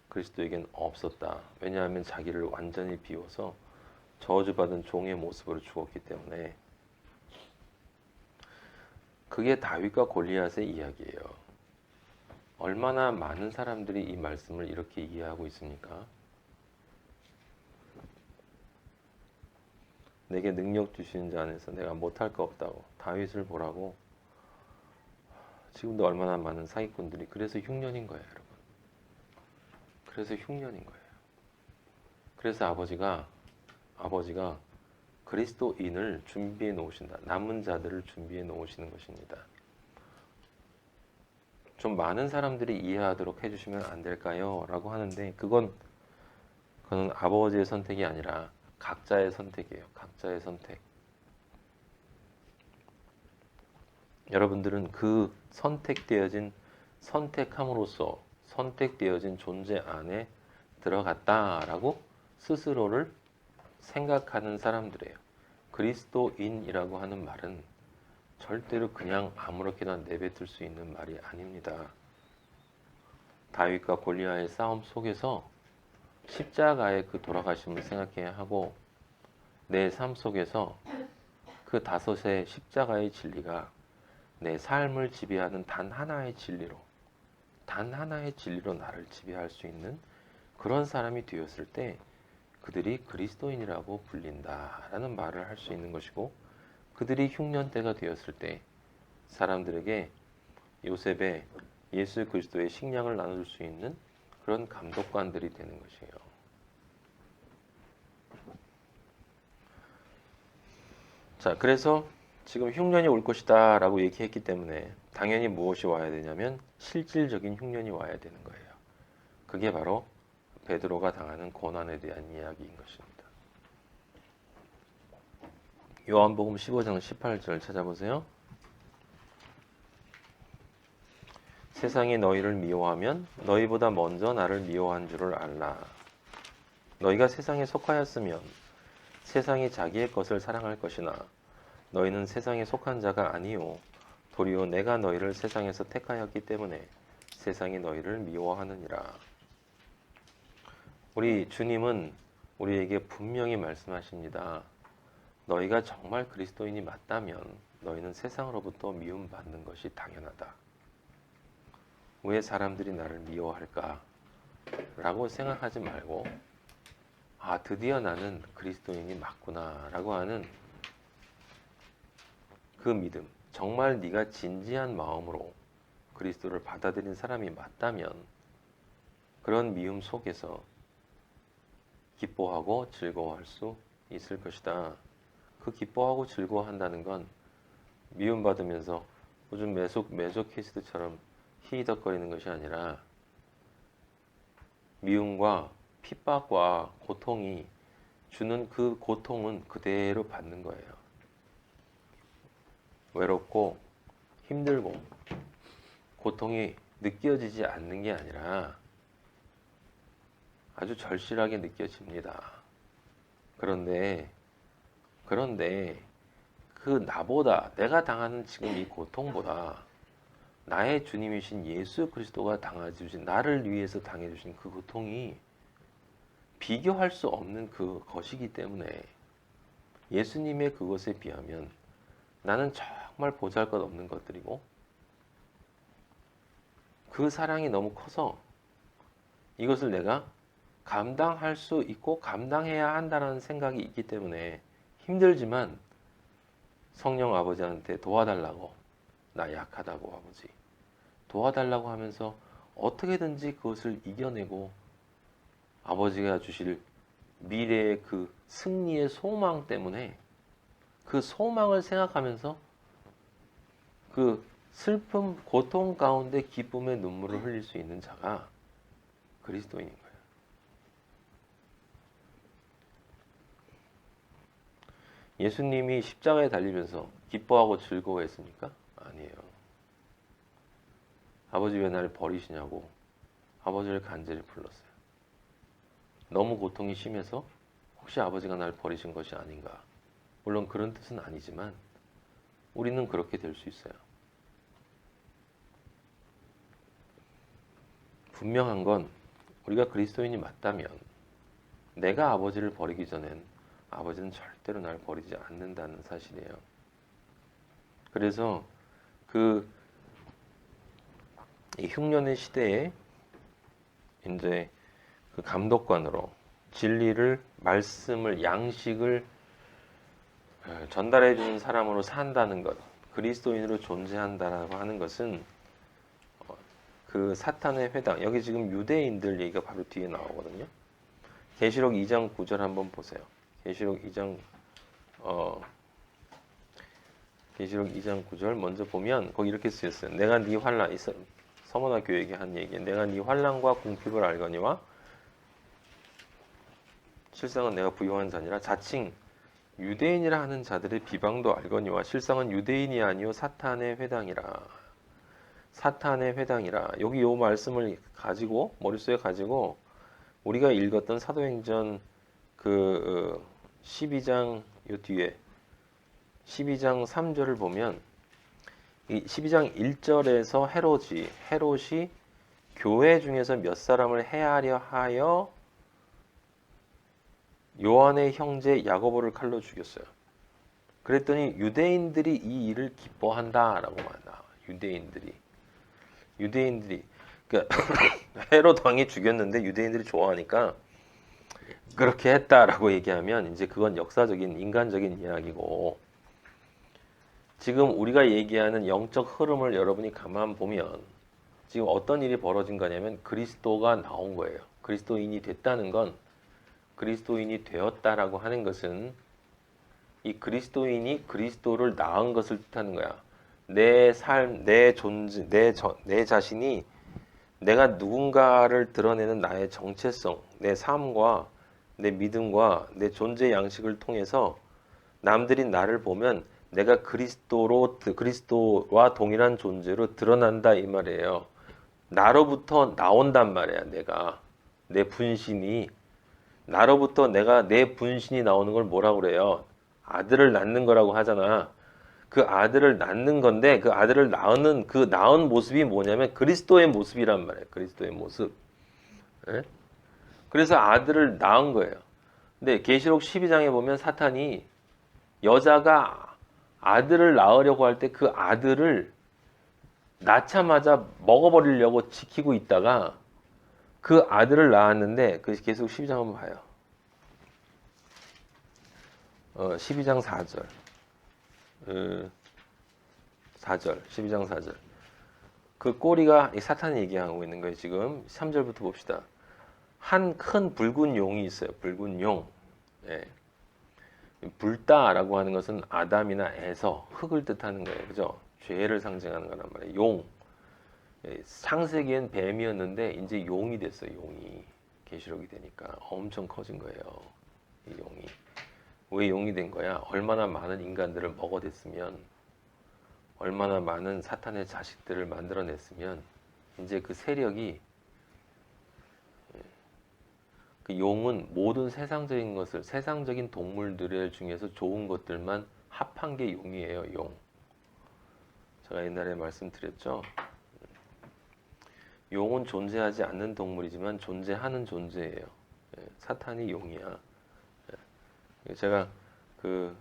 그리스도에게는 없었다. 왜냐하면 자기를 완전히 비워서 저주받은 종의 모습으로 죽었기 때문에. 그게 다윗과 골리앗의 이야기예요. 얼마나 많은 사람들이 이 말씀을 이렇게 이해하고 있습니까? 내게 능력 주시는 자 안에서 내가 못할 거 없다고 다윗을 보라고. 지금도 얼마나 많은 사기꾼들이, 그래서 흉년인 거예요, 여러분. 그래서 흉년인 거예요. 그래서 아버지가 그리스도인을 준비해 놓으신다. 남은 자들을 준비해 놓으시는 것입니다. 좀 많은 사람들이 이해하도록 해주시면 안 될까요? 라고 하는데 그건 아버지의 선택이 아니라 각자의 선택이에요. 각자의 선택. 여러분들은 그 선택함으로써 선택되어진 존재 안에 들어갔다라고 스스로를 생각하는 사람들이에요. 그리스도인이라고 하는 말은 절대로 그냥 아무렇게나 내뱉을 수 있는 말이 아닙니다. 다윗과 골리앗의 싸움 속에서 십자가의 그 돌아가심을 생각해야 하고, 내 삶 속에서 그 5의 십자가의 진리가 내 삶을 지배하는 단 하나의 진리로 나를 지배할 수 있는 그런 사람이 되었을 때 그들이 그리스도인이라고 불린다라는 말을 할 수 있는 것이고, 그들이 흉년 때가 되었을 때 사람들에게 요셉의 예수 그리스도의 식량을 나눠줄 수 있는 그런 감독관들이 되는 것이에요. 자, 그래서 지금 흉년이 올 것이다 라고 얘기했기 때문에 당연히 무엇이 와야 되냐면 실질적인 흉년이 와야 되는 거예요. 그게 바로 베드로가 당하는 고난에 대한 이야기인 것입니다. 요한복음 15장 18절 찾아보세요. 세상이 너희를 미워하면 너희보다 먼저 나를 미워한 줄을 알라. 너희가 세상에 속하였으면 세상이 자기의 것을 사랑할 것이나 너희는 세상에 속한 자가 아니요 도리어 내가 너희를 세상에서 택하였기 때문에 세상이 너희를 미워하느니라. 우리 주님은 우리에게 분명히 말씀하십니다. 너희가 정말 그리스도인이 맞다면 너희는 세상으로부터 미움받는 것이 당연하다. 왜 사람들이 나를 미워할까? 라고 생각하지 말고, 아, 드디어 나는 그리스도인이 맞구나 라고 하는 그 믿음, 정말 네가 진지한 마음으로 그리스도를 받아들인 사람이 맞다면 그런 미움 속에서 기뻐하고 즐거워할 수 있을 것이다. 그 기뻐하고 즐거워한다는 건 미움받으면서 요즘 메소키스트처럼 히히덕거리는 것이 아니라 미움과 핍박과 고통이 주는 그 고통은 그대로 받는 거예요. 외롭고 힘들고 고통이 느껴지지 않는 게 아니라 아주 절실하게 느껴집니다. 그런데 그 나보다 내가 당하는 지금 이 고통보다 나의 주님이신 예수 그리스도가 당해주신 나를 위해서 당해주신 그 고통이 비교할 수 없는 그 것이기 때문에 예수님의 그것에 비하면 나는 정말 보잘것없는 것들이고 그 사랑이 너무 커서 이것을 내가 감당할 수 있고 감당해야 한다는 생각이 있기 때문에 힘들지만 성령 아버지한테 도와달라고, 나 약하다고 아버지 도와달라고 하면서 어떻게든지 그것을 이겨내고 아버지가 주실 미래의 그 승리의 소망 때문에 그 소망을 생각하면서 그 슬픔, 고통 가운데 기쁨의 눈물을 흘릴 수 있는 자가 그리스도인인 거예요. 예수님이 십자가에 달리면서 기뻐하고 즐거워했습니까? 아니에요. 아버지 왜 나를 버리시냐고 아버지를 간절히 불렀어요. 너무 고통이 심해서 혹시 아버지가 나를 버리신 것이 아닌가. 물론 그런 뜻은 아니지만 우리는 그렇게 될 수 있어요. 분명한 건 우리가 그리스도인이 맞다면 내가 아버지를 버리기 전엔 아버지는 절대로 날 버리지 않는다는 사실이에요. 그래서 이 흉년의 시대에 이제 그 감독관으로 진리를, 말씀을, 양식을 전달해 주는 사람으로 산다는 것, 그리스도인으로 존재한다라고 하는 것은 그 사탄의 회당, 여기 지금 유대인들 얘기가 바로 뒤에 나오거든요. 계시록 2장 9절 한번 보세요. 계시록 2장 9절 먼저 보면 거기 이렇게 쓰였어요. 내가 네 환난, 서머나 교회에게 한 얘기. 내가 네 환난과 궁핍을 알거니와 실상은 내가 부요한 자니라. 자칭 유대인이라 하는 자들의 비방도 알거니와 실상은 유대인이 아니요 사탄의 회당이라. 사탄의 회당이라. 여기 요 말씀을 가지고 머릿속에 가지고 우리가 읽었던 사도행전 12장 요 뒤에 12장 3절을 보면 이 12장 1절에서 헤롯이 교회 중에서 몇 사람을 해하려 하여 요한의 형제 야고보를 칼로 죽였어요. 그랬더니 유대인들이 이 일을 기뻐한다라고 나와요. 유대인들이 그러니까 헤롯 왕이 죽였는데 유대인들이 좋아하니까 그렇게 했다라고 얘기하면 이제 그건 역사적인 인간적인 이야기고 지금 우리가 얘기하는 영적 흐름을 여러분이 가만 보면 지금 어떤 일이 벌어진 거냐면 그리스도가 나온 거예요. 그리스도인이 됐다는 건 그리스도인이 되었다라고 하는 것은 이 그리스도인이 그리스도를 낳은 것을 뜻하는 거야. 내 삶, 내 존재, 내 자신이 내가 누군가를 드러내는 나의 정체성, 내 삶과 내 믿음과 내 존재 양식을 통해서 남들이 나를 보면 내가 그리스도와 동일한 존재로 드러난다 이 말이에요. 나로부터 나온단 말이야. 내 분신이 나로부터 내 분신이 나오는 걸 뭐라고 그래요? 아들을 낳는 거라고 하잖아. 그 아들을 낳는 건데 그 아들을 낳은 그 낳은 모습이 뭐냐면 그리스도의 모습이란 말이에요. 그리스도의 모습. 예? 그래서 아들을 낳은 거예요. 근데 계시록 12장에 보면 사탄이 여자가 아들을 낳으려고 할 때 그 아들을 낳자마자 먹어버리려고 지키고 있다가 그 아들을 낳았는데 그 계속 12장 한번 봐요. 12장 4절. 12장 4절. 그 꼬리가 이 사탄이 얘기하고 있는 거예요. 지금 3절부터 봅시다. 한 큰 붉은 용이 있어요. 붉은 용. 예. 불다라고 하는 것은 아담이나 에서 흙을 뜻하는 거예요. 그죠? 죄를 상징하는 거란 말이에요. 용. 예, 창세기엔 뱀이었는데 이제 용이 됐어요. 용이. 계시록이 되니까 엄청 커진 거예요. 이 용이. 왜 용이 된 거야? 얼마나 많은 인간들을 먹어댔으면, 얼마나 많은 사탄의 자식들을 만들어냈으면 이제 그 세력이, 그 용은 모든 세상적인 것을, 세상적인 동물들 중에서 좋은 것들만 합한 게 용이에요. 용. 제가 옛날에 말씀드렸죠. 용은 존재하지 않는 동물이지만 존재하는 존재예요. 사탄이 용이야. 제가 그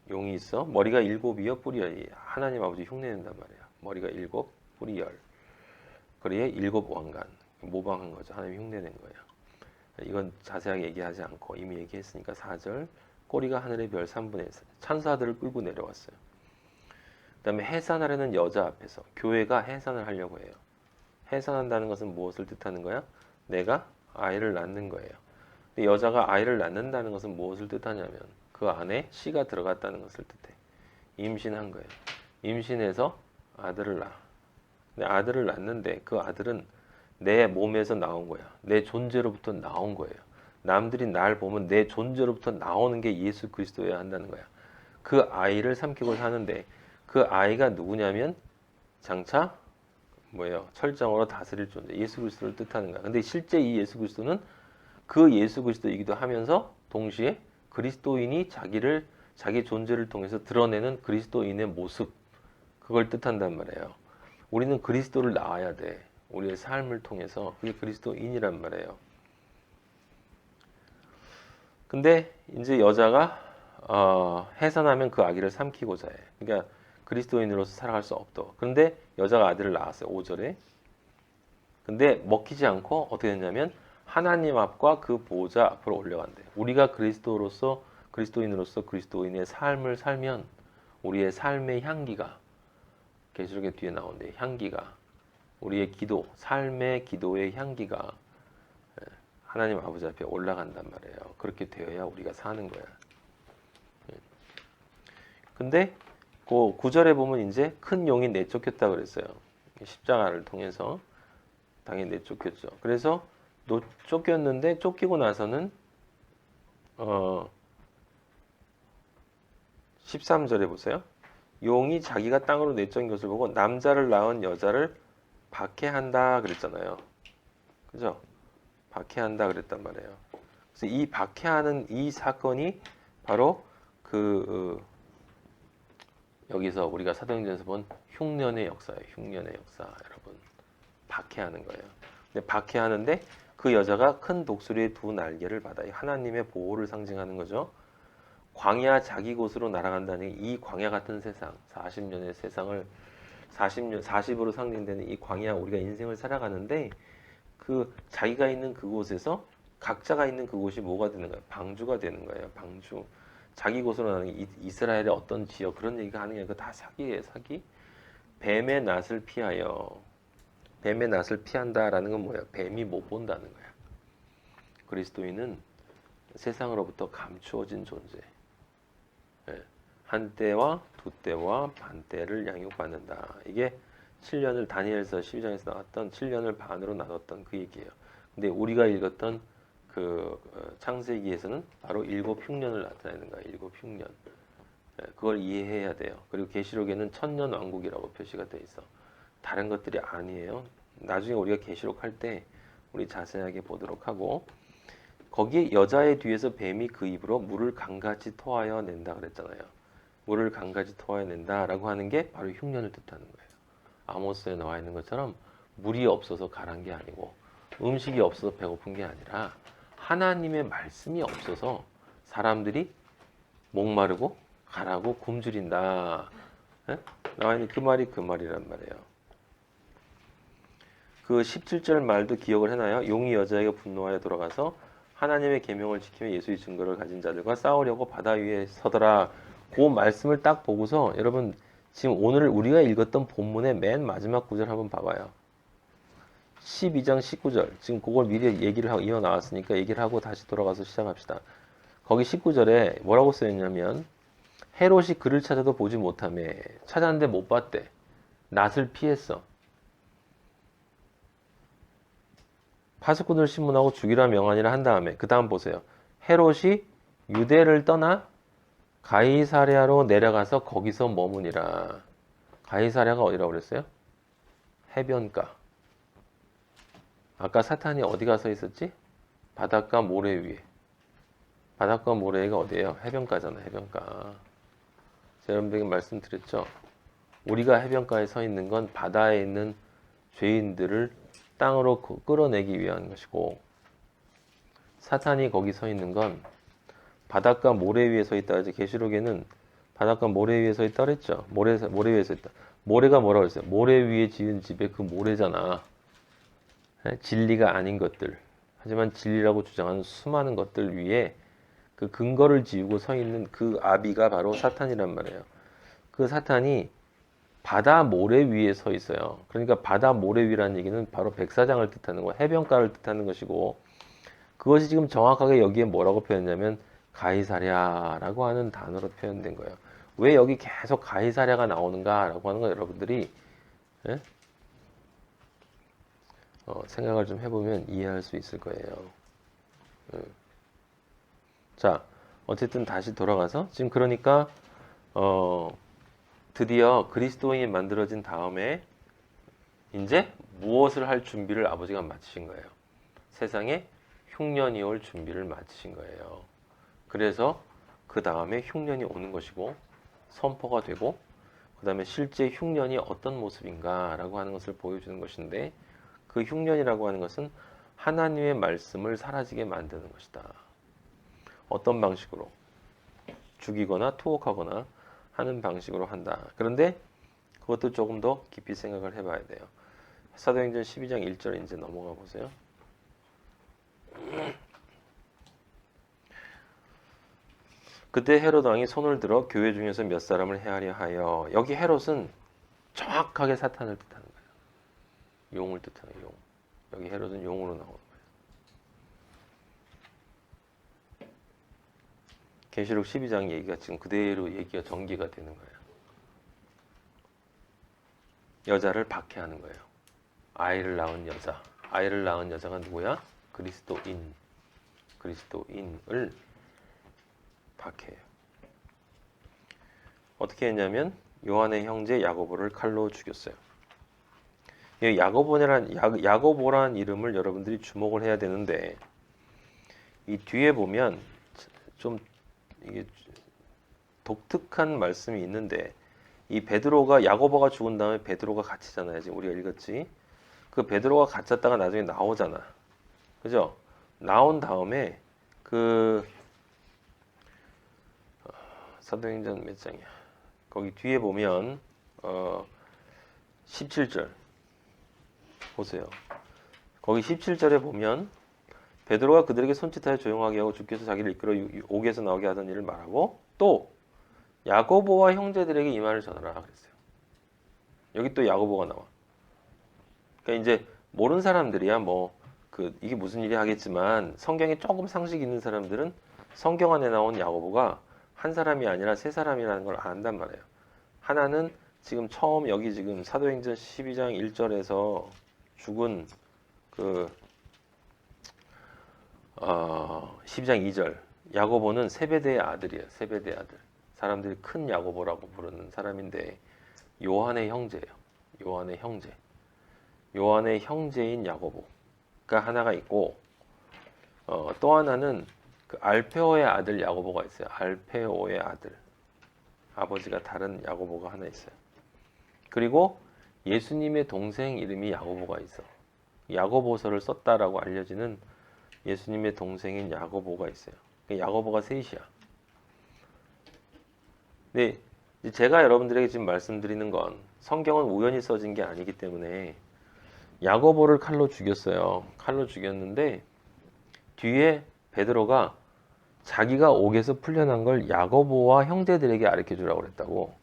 용이 있어. 머리가 7이요, 뿔이 10. 하나님 아버지 흉내낸단 말이야. 머리가 7, 뿔이 10. 그래야 7 왕관. 모방한 거죠. 하나님 흉내낸 거예요. 이건 자세하게 얘기하지 않고 이미 얘기했으니까 4절. 꼬리가 하늘의 별 3분의 1. 천사들을 끌고 내려왔어요. 그 다음에 해산하려는 여자 앞에서 교회가 해산을 하려고 해요. 해산한다는 것은 무엇을 뜻하는 거야? 내가 아이를 낳는 거예요. 근데 여자가 아이를 낳는다는 것은 무엇을 뜻하냐면 그 안에 씨가 들어갔다는 것을 뜻해. 임신한 거예요. 임신해서 아들을 낳아. 근데 아들을 낳는데 그 아들은 내 몸에서 나온 거야. 내 존재로부터 나온 거예요. 남들이 날 보면 내 존재로부터 나오는 게 예수 그리스도여야 한다는 거야. 그 아이를 삼키고 사는데 그 아이가 누구냐면 장차 뭐예요? 철장으로 다스릴 존재. 예수 그리스도를 뜻하는 거야. 근데 실제 이 예수 그리스도는 그 예수 그리스도이기도 하면서 동시에 그리스도인이 자기 존재를 통해서 드러내는 그리스도인의 모습, 그걸 뜻한단 말이에요. 우리는 그리스도를 낳아야 돼. 우리의 삶을 통해서. 그게 그리스도인이란 말이에요. 근데 이제 여자가 해산하면 그 아기를 삼키고자 해. 그러니까 그리스도인으로서 살아갈 수 없다. 그런데 여자가 아들을 낳았어요. 5절에. 근데 먹히지 않고 어떻게 됐냐면 하나님 앞과 그 보호자 앞으로 올려간대. 우리가 그리스도인으로서 그리스도인의 삶을 살면 우리의 삶의 향기가, 계시록의 뒤에 나오는데 향기가, 우리의 기도, 삶의 기도의 향기가 하나님 아버지 앞에 올라간단 말이에요. 그렇게 되어야 우리가 사는 거야. 근데 그 9절에 보면 이제 큰 용이 내쫓겼다 그랬어요. 십자가를 통해서 당연히 내쫓겼죠. 그래서 쫓겼는데 쫓기고 나서는 13절에 보세요. 용이 자기가 땅으로 내쫓긴 것을 보고 남자를 낳은 여자를 박해한다 그랬잖아요. 그죠? 박해한다 그랬단 말이에요. 그래서 이 박해하는 이 사건이 바로 여기서 우리가 사도행전에서 본 흉년의 역사예요. 흉년의 역사, 여러분. 박해하는 거예요. 근데 박해하는데 그 여자가 큰 독수리의 2 날개를 받아요. 하나님의 보호를 상징하는 거죠. 광야 자기 곳으로 날아간다는 이 광야 같은 세상, 40년의 세상을 40으로 상징되는 이 광야, 우리가 인생을 살아가는데 그 자기가 있는 그곳에서 각자가 있는 그곳이 뭐가 되는 거예요? 방주가 되는 거예요. 방주. 자기 곳으로 나는 이스라엘의 어떤 지역, 그런 얘기가 하는 게 아니고 다 사기예요. 사기. 뱀의 낯을 피하여. 뱀의 낯을 피한다라는 건 뭐예요? 뱀이 못 본다는 거야. 그리스도인은 세상으로부터 감추어진 존재. 한 때와 두 때와 반 때를 양육받는다. 이게 7년을 다니엘서 12장에서 나왔던 7년을 반으로 나눴던 그 얘기예요. 근데 우리가 읽었던 그 창세기에서는 바로 7 흉년을 나타내는 거예요. 7 흉년. 그걸 이해해야 돼요. 그리고 계시록에는 천년 왕국이라고 표시가 돼 있어. 다른 것들이 아니에요. 나중에 우리가 계시록 할 때 우리 자세하게 보도록 하고, 거기 여자의 뒤에서 뱀이 그 입으로 물을 강같이 토하여 낸다 그랬잖아요. 물을 강같이 토하여 낸다라고 하는 게 바로 흉년을 뜻하는 거예요. 아모스에 나와 있는 것처럼 물이 없어서 가란 게 아니고 음식이 없어서 배고픈 게 아니라 하나님의 말씀이 없어서 사람들이 목마르고 가라고 굶주린다. 나와 있는 그 말이 그 말이란 말이에요. 그 17절 말도 기억을 해놔요. 용이 여자에게 분노하여 돌아가서 하나님의 계명을 지키며 예수의 증거를 가진 자들과 싸우려고 바다 위에 서더라. 그 말씀을 딱 보고서 여러분 지금 오늘 우리가 읽었던 본문의 맨 마지막 구절 한번 봐봐요. 12장 19절. 지금 그걸 미리 얘기를 하고 이어 나왔으니까 얘기를 하고 다시 돌아가서 시작합시다. 거기 19절에 뭐라고 써있냐면 헤롯이 그를 찾아도 보지 못하며 찾았는데 못 봤대. 낫을 피했어. 파수꾼을 신문하고 죽이라 명하니라 한 다음에 그 다음 보세요. 헤롯이 유대를 떠나 가이사랴로 내려가서 거기서 머무니라. 가이사랴가 어디라고 그랬어요? 해변가. 아까 사탄이 어디 가서 있었지? 바닷가 모래 위에. 바닷가 모래가 어디예요? 해변가잖아, 해변가. 제가 여러분들에게 말씀드렸죠? 우리가 해변가에 서 있는 건 바다에 있는 죄인들을 땅으로 끌어내기 위한 것이고, 사탄이 거기 서 있는 건 바닷가 모래 위에 서 있다. 이제 계시록에는 바닷가 모래 위에 서 있다 그랬죠? 모래 위에 서 있다. 모래가 뭐라고 했어요? 모래 위에 지은 집에 그 모래잖아. 진리가 아닌 것들. 하지만 진리라고 주장하는 수많은 것들 위에 그 근거를 지우고 서 있는 그 아비가 바로 사탄이란 말이에요. 그 사탄이 바다 모래 위에 서 있어요. 그러니까 바다 모래 위라는 얘기는 바로 백사장을 뜻하는 거, 해변가를 뜻하는 것이고, 그것이 지금 정확하게 여기에 뭐라고 표현했냐면 가이사랴라고 하는 단어로 표현된 거예요. 왜 여기 계속 가이사랴가 나오는가라고 하는 거 여러분들이 생각을 좀 해보면 이해할 수 있을 거예요. 자, 어쨌든 다시 돌아가서 지금 그러니까 드디어 그리스도인이 만들어진 다음에 이제 무엇을 할 준비를 아버지가 마치신 거예요. 세상에 흉년이 올 준비를 마치신 거예요. 그래서 그 다음에 흉년이 오는 것이고 선포가 되고 그 다음에 실제 흉년이 어떤 모습인가라고 하는 것을 보여주는 것인데, 그 흉년이라고 하는 것은 하나님의 말씀을 사라지게 만드는 것이다. 어떤 방식으로? 죽이거나 투옥하거나 하는 방식으로 한다. 그런데 그것도 조금 더 깊이 생각을 해봐야 돼요. 사도행전 12장 1절 이제 넘어가 보세요. 그때 헤롯 왕이 손을 들어 교회 중에서 몇 사람을 해하려 하여. 여기 헤롯은 정확하게 사탄을 뜻하는 거예요. 용을 뜻하는 용. 여기 헤롯은 용으로 나오는 거예요. 계시록 12장 얘기가 지금 그대로 얘기가 전개가 되는 거예요. 여자를 박해하는 거예요. 아이를 낳은 여자. 아이를 낳은 여자가 누구야? 그리스도인. 그리스도인을 박해해요. 어떻게 했냐면 요한의 형제 야고보를 칼로 죽였어요. 야고보라는 이름을 여러분들이 주목을 해야 되는데, 이 뒤에 보면 좀 이게 독특한 말씀이 있는데, 이 베드로가 야고보가 죽은 다음에 베드로가 갇히잖아요. 지금 우리가 읽었지. 그 베드로가 갇혔다가 나중에 나오잖아. 그죠? 나온 다음에 그 사도행전 몇 장이야? 거기 뒤에 보면 17절 보세요. 거기 17절에 보면 베드로가 그들에게 손짓하여 조용하게 하고 주께서 자기를 이끌어 옥에서 나오게 하던 일을 말하고, 또 야고보와 형제들에게 이 말을 전하라 그랬어요. 여기 또 야고보가 나와. 그러니까 이제 모르는 사람들이야 이게 무슨 일이 하겠지만, 성경에 조금 상식 있는 사람들은 성경 안에 나온 야고보가 한 사람이 아니라 세 사람이라는 걸 안단 말이에요. 하나는 지금 처음 여기 지금 사도행전 12장 1절에서 죽은 12장 2절 야고보는 세베대의 아들이에요. 세베대의 아들. 사람들이 큰 야고보라고 부르는 사람인데 요한의 형제예요. 요한의 형제. 요한의 형제인 야고보가 하나가 있고, 또 하나는 그 알페오의 아들 야고보가 있어요. 알페오의 아들. 아버지가 다른 야고보가 하나 있어요. 그리고 예수님의 동생 이름이 야고보가 있어. 야고보서를 썼다라고 알려지는 예수님의 동생인 야고보가 있어요. 야고보가 셋이야. 근데 제가 여러분들에게 지금 말씀드리는 건 성경은 우연히 써진 게 아니기 때문에, 야고보를 칼로 죽였어요. 칼로 죽였는데 뒤에 베드로가 자기가 옥에서 풀려난 걸 야고보와 형제들에게 가르쳐 주라고 그랬다고.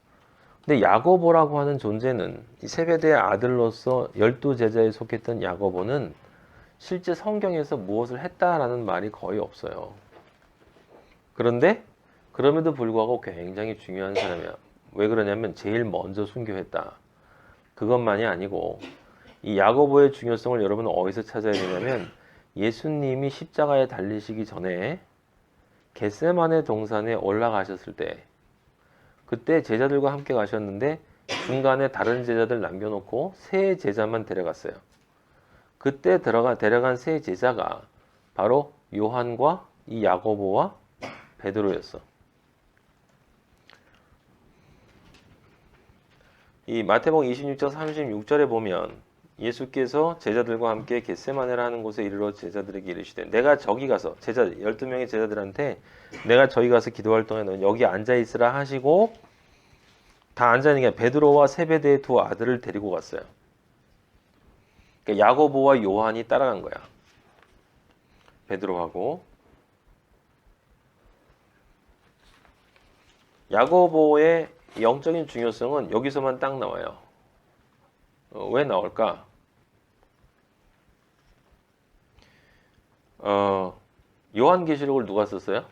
근데 야고보라고 하는 존재는 이 세베대의 아들로서 12제자에 속했던 야고보는 실제 성경에서 무엇을 했다라는 말이 거의 없어요. 그런데 그럼에도 불구하고 굉장히 중요한 사람이야. 왜 그러냐면 제일 먼저 순교했다. 그것만이 아니고 이 야고보의 중요성을 여러분은 어디서 찾아야 되냐면 예수님이 십자가에 달리시기 전에 겟세마네 동산에 올라가셨을 때 그때 제자들과 함께 가셨는데 중간에 다른 제자들 남겨놓고 세 제자만 데려갔어요. 그때 데려간 세 제자가 바로 요한과 이 야고보와 베드로였어. 이 마태복음 26장 36절에 보면 예수께서 제자들과 함께 겟세마네라는 곳에 이르러 제자들에게 이르시되 내가 저기 가서 12명의 제자들한테 내가 저기 가서 기도할 동안 너는 여기 앉아 있으라 하시고 다 앉아 있는 게 베드로와 세베대의 두 아들을 데리고 갔어요. 그러니까 야고보와 요한이 따라간 거야. 베드로하고 야고보의 영적인 중요성은 여기서만 딱 나와요. 왜 나올까? 요한계시록을 누가 썼어요?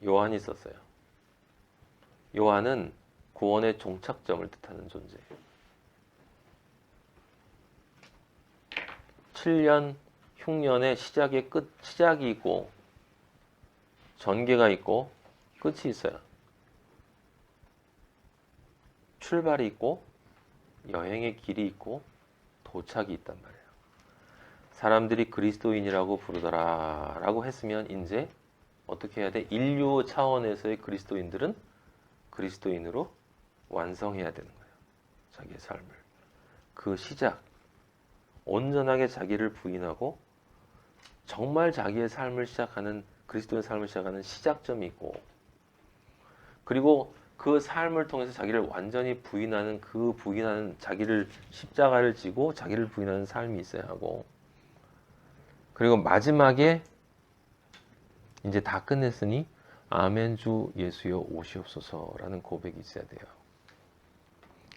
요한이 썼어요. 요한은 구원의 종착점을 뜻하는 존재예요. 7년 흉년의 시작이 있고 전개가 있고 끝이 있어요. 출발이 있고 여행의 길이 있고 도착이 있단 말이에요. 사람들이 그리스도인이라고 부르더라 라고 했으면 이제 어떻게 해야 돼? 인류 차원에서의 그리스도인들은 그리스도인으로 완성해야 되는 거예요. 자기의 삶을. 그 시작. 온전하게 자기를 부인하고 정말 자기의 삶을 시작하는 그리스도의 삶을 시작하는 시작점이 있고 그리고 그 삶을 통해서 자기를 완전히 부인하는 그 부인하는 자기를 십자가를 지고 자기를 부인하는 삶이 있어야 하고 그리고 마지막에 이제 다 끝냈으니 아멘 주 예수여 오시옵소서라는 고백이 있어야 돼요.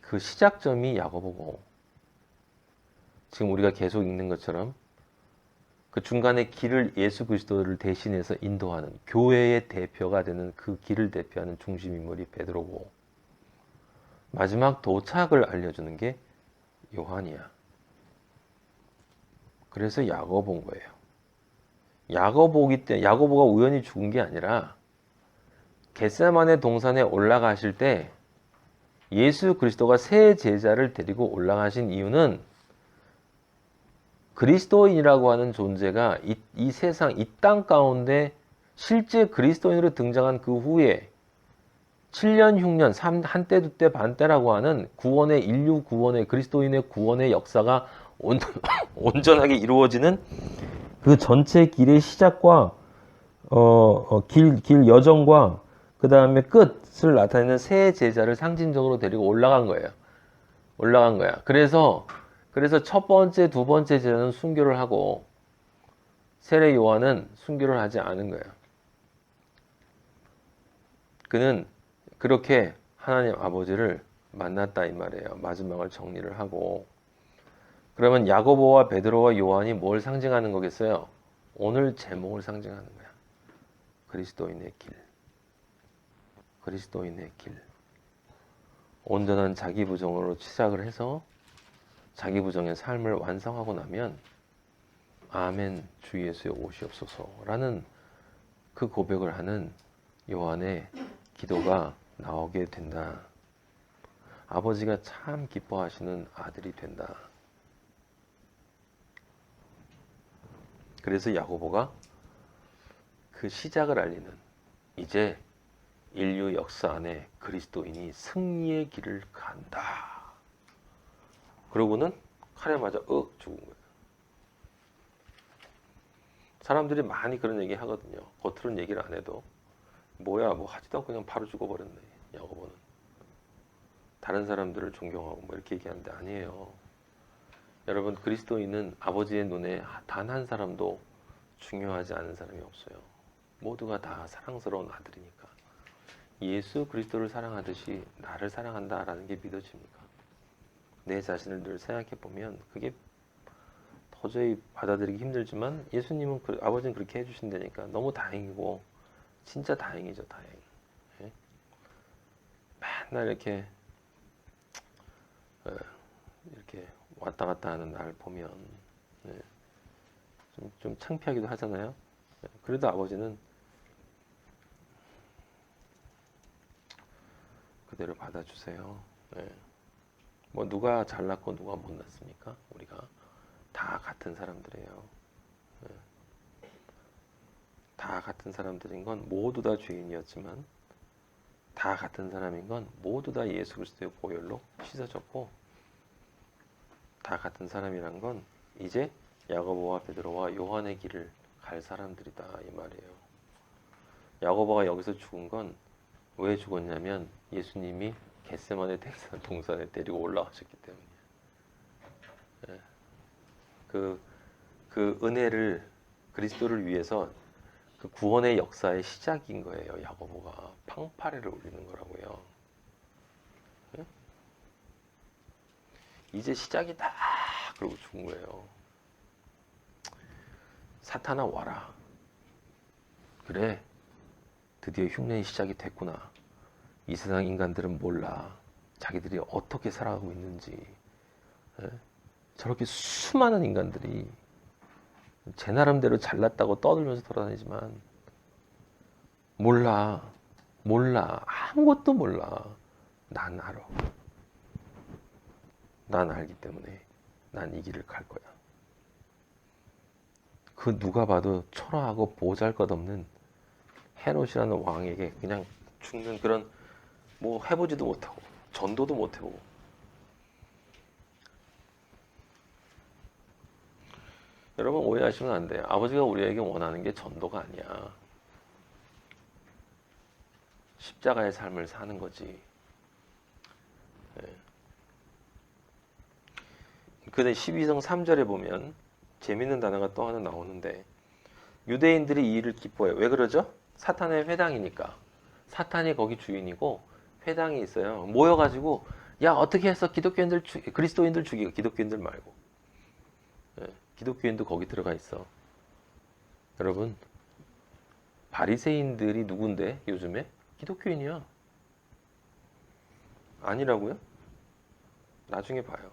그 시작점이 야고보고 지금 우리가 계속 읽는 것처럼 그 중간에 길을 예수 그리스도를 대신해서 인도하는 교회의 대표가 되는 그 길을 대표하는 중심 인물이 베드로고 마지막 도착을 알려주는 게 요한이야. 그래서 야고보인 거예요. 야고보가 우연히 죽은 게 아니라 겟세마네 동산에 올라가실 때 예수 그리스도가 세 제자를 데리고 올라가신 이유는 그리스도인이라고 하는 존재가 이 세상, 이 땅 가운데 실제 그리스도인으로 등장한 그 후에 7년, 흉년, 한때, 두때, 반때라고 하는 인류 구원의, 그리스도인의 구원의 역사가 온전하게 이루어지는 그 전체 길의 시작과, 길 여정과 그 다음에 끝을 나타내는 세 제자를 상징적으로 데리고 올라간 거야. 그래서 첫 번째, 두 번째 제자는 순교를 하고 세례 요한은 순교를 하지 않은 거예요. 그는 그렇게 하나님 아버지를 만났다 이 말이에요. 마지막을 정리를 하고 그러면 야고보와 베드로와 요한이 뭘 상징하는 거겠어요? 오늘 제목을 상징하는 거야. 그리스도인의 길. 그리스도인의 길. 온전한 자기 부정으로 시작을 해서 자기 부정의 삶을 완성하고 나면 아멘 주 예수의 오시옵소서라는 그 고백을 하는 요한의 기도가 나오게 된다. 아버지가 참 기뻐하시는 아들이 된다. 그래서 야고보가 그 시작을 알리는 이제 인류 역사 안에 그리스도인이 승리의 길을 간다. 그러고는 칼에 맞아 죽은 거예요. 사람들이 많이 그런 얘기 하거든요. 겉으로는 얘기를 안 해도 뭐야 뭐 하지도 않고 그냥 바로 죽어버렸네. 야고보는 다른 사람들을 존경하고 뭐 이렇게 얘기하는데 아니에요. 여러분 그리스도인은 아버지의 눈에 단 한 사람도 중요하지 않은 사람이 없어요. 모두가 다 사랑스러운 아들이니까. 예수 그리스도를 사랑하듯이 나를 사랑한다라는 게 믿어집니까? 내 자신을 늘 생각해 보면 그게 도저히 받아들이기 힘들지만 예수님은 아버지는 그렇게 해주신다니까 너무 다행이고 진짜 다행이죠, 다행. 예? 맨날 이렇게 이렇게 왔다 갔다 하는 날 보면 예, 좀 창피하기도 하잖아요. 예, 그래도 아버지는 그대로 받아주세요. 예. 뭐 누가 잘났고 누가 못났습니까? 우리가 다 같은 사람들이에요. 예. 다 같은 사람들인 건 모두 다 죄인이었지만 다 같은 사람인 건 모두 다 예수 그리스도의 보혈로 씻어졌고 다 같은 사람이란 건 이제 야고보와 베드로와 요한의 길을 갈 사람들이다 이 말이에요. 야고보가 여기서 죽은 건 왜 죽었냐면 예수님이 겟세마네 동산에 데리고 올라가셨기 때문이에요. 예. 그 은혜를 그리스도를 위해서 그 구원의 역사의 시작인 거예요. 야고보가 팡파레를 울리는 거라고요. 예? 이제 시작이다. 그러고 죽은 거예요. 사탄아 와라. 그래. 드디어 흉내의 시작이 됐구나. 이 세상 인간들은 몰라. 자기들이 어떻게 살아가고 있는지. 예? 저렇게 수많은 인간들이 제 나름대로 잘났다고 떠들면서 돌아다니지만 몰라. 아무것도 몰라. 난 알아. 난 알기 때문에 난 이 길을 갈 거야. 그 누가 봐도 초라하고 보잘것없는 헤롯이라는 왕에게 그냥 죽는 그런 뭐 해보지도 못하고 전도도 못해보고 여러분 오해하시면 안 돼요. 아버지가 우리에게 원하는 게 전도가 아니야. 십자가의 삶을 사는 거지. 근데 12장 3절에 보면 재밌는 단어가 또 하나 나오는데 유대인들이 이 일을 기뻐해요. 왜 그러죠? 사탄의 회당이니까. 사탄이 거기 주인이고 회당이 있어요. 모여가지고 야 어떻게 해서 그리스도인들 죽이고 기독교인들 말고 기독교인도 거기 들어가 있어. 여러분 바리새인들이 누군데 요즘에? 기독교인이야. 아니라고요? 나중에 봐요.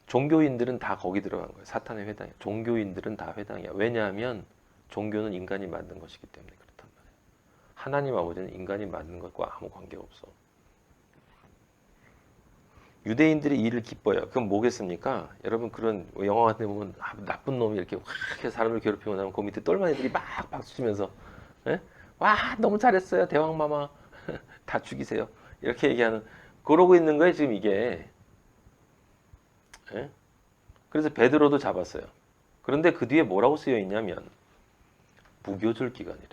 종교인들은 다 거기 들어간 거예요. 사탄의 회당이야. 종교인들은 다 회당이야. 왜냐하면 종교는 인간이 만든 것이기 때문에 그렇단 말이에요. 하나님 아버지는 인간이 만든 것과 아무 관계가 없어. 유대인들이 이를 기뻐해요. 그럼 뭐겠습니까? 여러분 그런 영화 같은 데 보면 나쁜 놈이 이렇게 확 해서 사람을 괴롭히고 나면 그 밑에 똘마니들이 막 박수 치면서 에? 와 너무 잘했어요 대왕마마 다 죽이세요 이렇게 얘기하는 그러고 있는 거예요 지금 이게. 에? 그래서 베드로도 잡았어요. 그런데 그 뒤에 뭐라고 쓰여 있냐면 무교절 기간이래.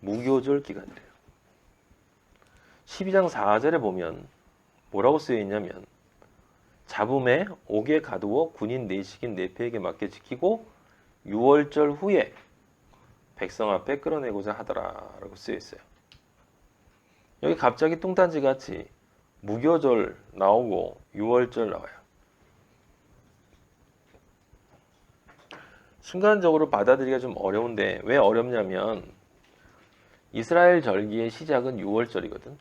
무교절 기간이래요. 12장 4절에 보면 뭐라고 쓰여 있냐면 잡음에 옥에 가두어 군인 내식인 네페에게 맡겨 지키고 6월절 후에 백성 앞에 끌어내고자 하더라라고 쓰여 있어요. 여기 갑자기 뚱딴지 같이 무교절 나오고 6월절 나와요. 순간적으로 받아들이기가 좀 어려운데 왜 어렵냐면 이스라엘 절기의 시작은 6월절이거든.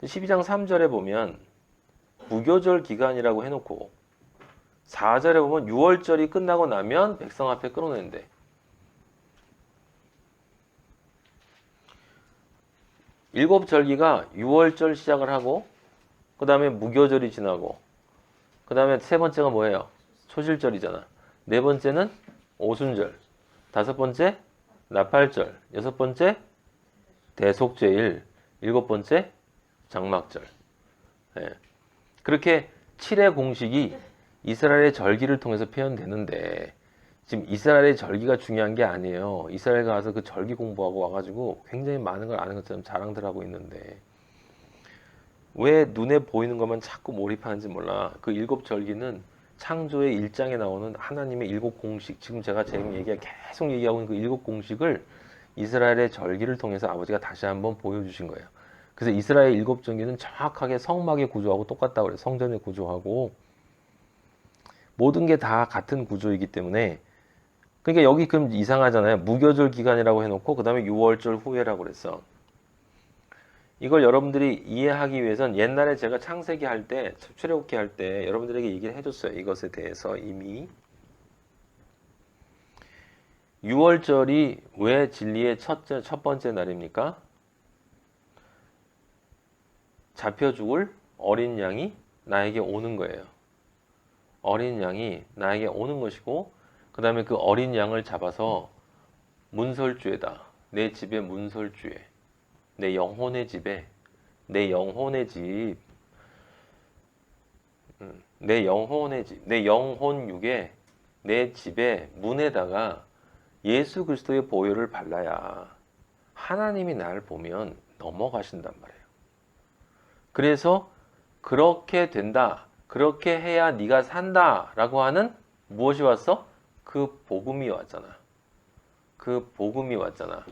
12장 3절에 보면 무교절 기간이라고 해놓고 4절에 보면 6월절이 끝나고 나면 백성 앞에 끌어낸대. 일곱 절기가 6월절 시작을 하고 그 다음에 무교절이 지나고 그 다음에 세 번째가 뭐예요? 소실절이잖아. 네 번째는 오순절, 다섯 번째 나팔절, 여섯 번째 대속죄일, 일곱 번째 장막절. 예. 그렇게 7의 공식이 이스라엘의 절기를 통해서 표현되는데 지금 이스라엘의 절기가 중요한 게 아니에요. 이스라엘 가서 그 절기 공부하고 와가지고 굉장히 많은 걸 아는 것처럼 자랑들 하고 있는데 왜 눈에 보이는 것만 자꾸 몰입하는지 몰라. 그 일곱 절기는 창조의 1장에 나오는 하나님의 7공식, 지금 제가 계속 얘기하고 있는 그 7공식을 이스라엘의 절기를 통해서 아버지가 다시 한번 보여주신 거예요. 그래서 이스라엘 7절기는 정확하게 성막의 구조하고 똑같다고 그래요. 성전의 구조하고 모든 게 다 같은 구조이기 때문에, 그러니까 여기 그럼 이상하잖아요. 무교절 기간이라고 해놓고 그 다음에 6월절 후회라고 그랬어. 이걸 여러분들이 이해하기 위해선 옛날에 제가 창세기 할 때, 출애굽기 할 때 여러분들에게 얘기를 해줬어요. 이것에 대해서 이미. 6월절이 왜 진리의 첫 번째 날입니까? 잡혀 죽을 어린 양이 나에게 오는 거예요. 어린 양이 나에게 오는 것이고, 그 다음에 그 어린 양을 잡아서 문설주에다, 내 집의 문설주에, 내 영혼의 집에, 내 영혼의 집, 내 영혼의 집, 내 영혼육에, 내 집의 문에다가 예수 그리스도의 보혈을 발라야 하나님이 나를 보면 넘어가신단 말이에요. 그래서 그렇게 된다, 그렇게 해야 네가 산다 라고 하는 무엇이 왔어? 그 복음이 왔잖아. 그 복음이 왔잖아.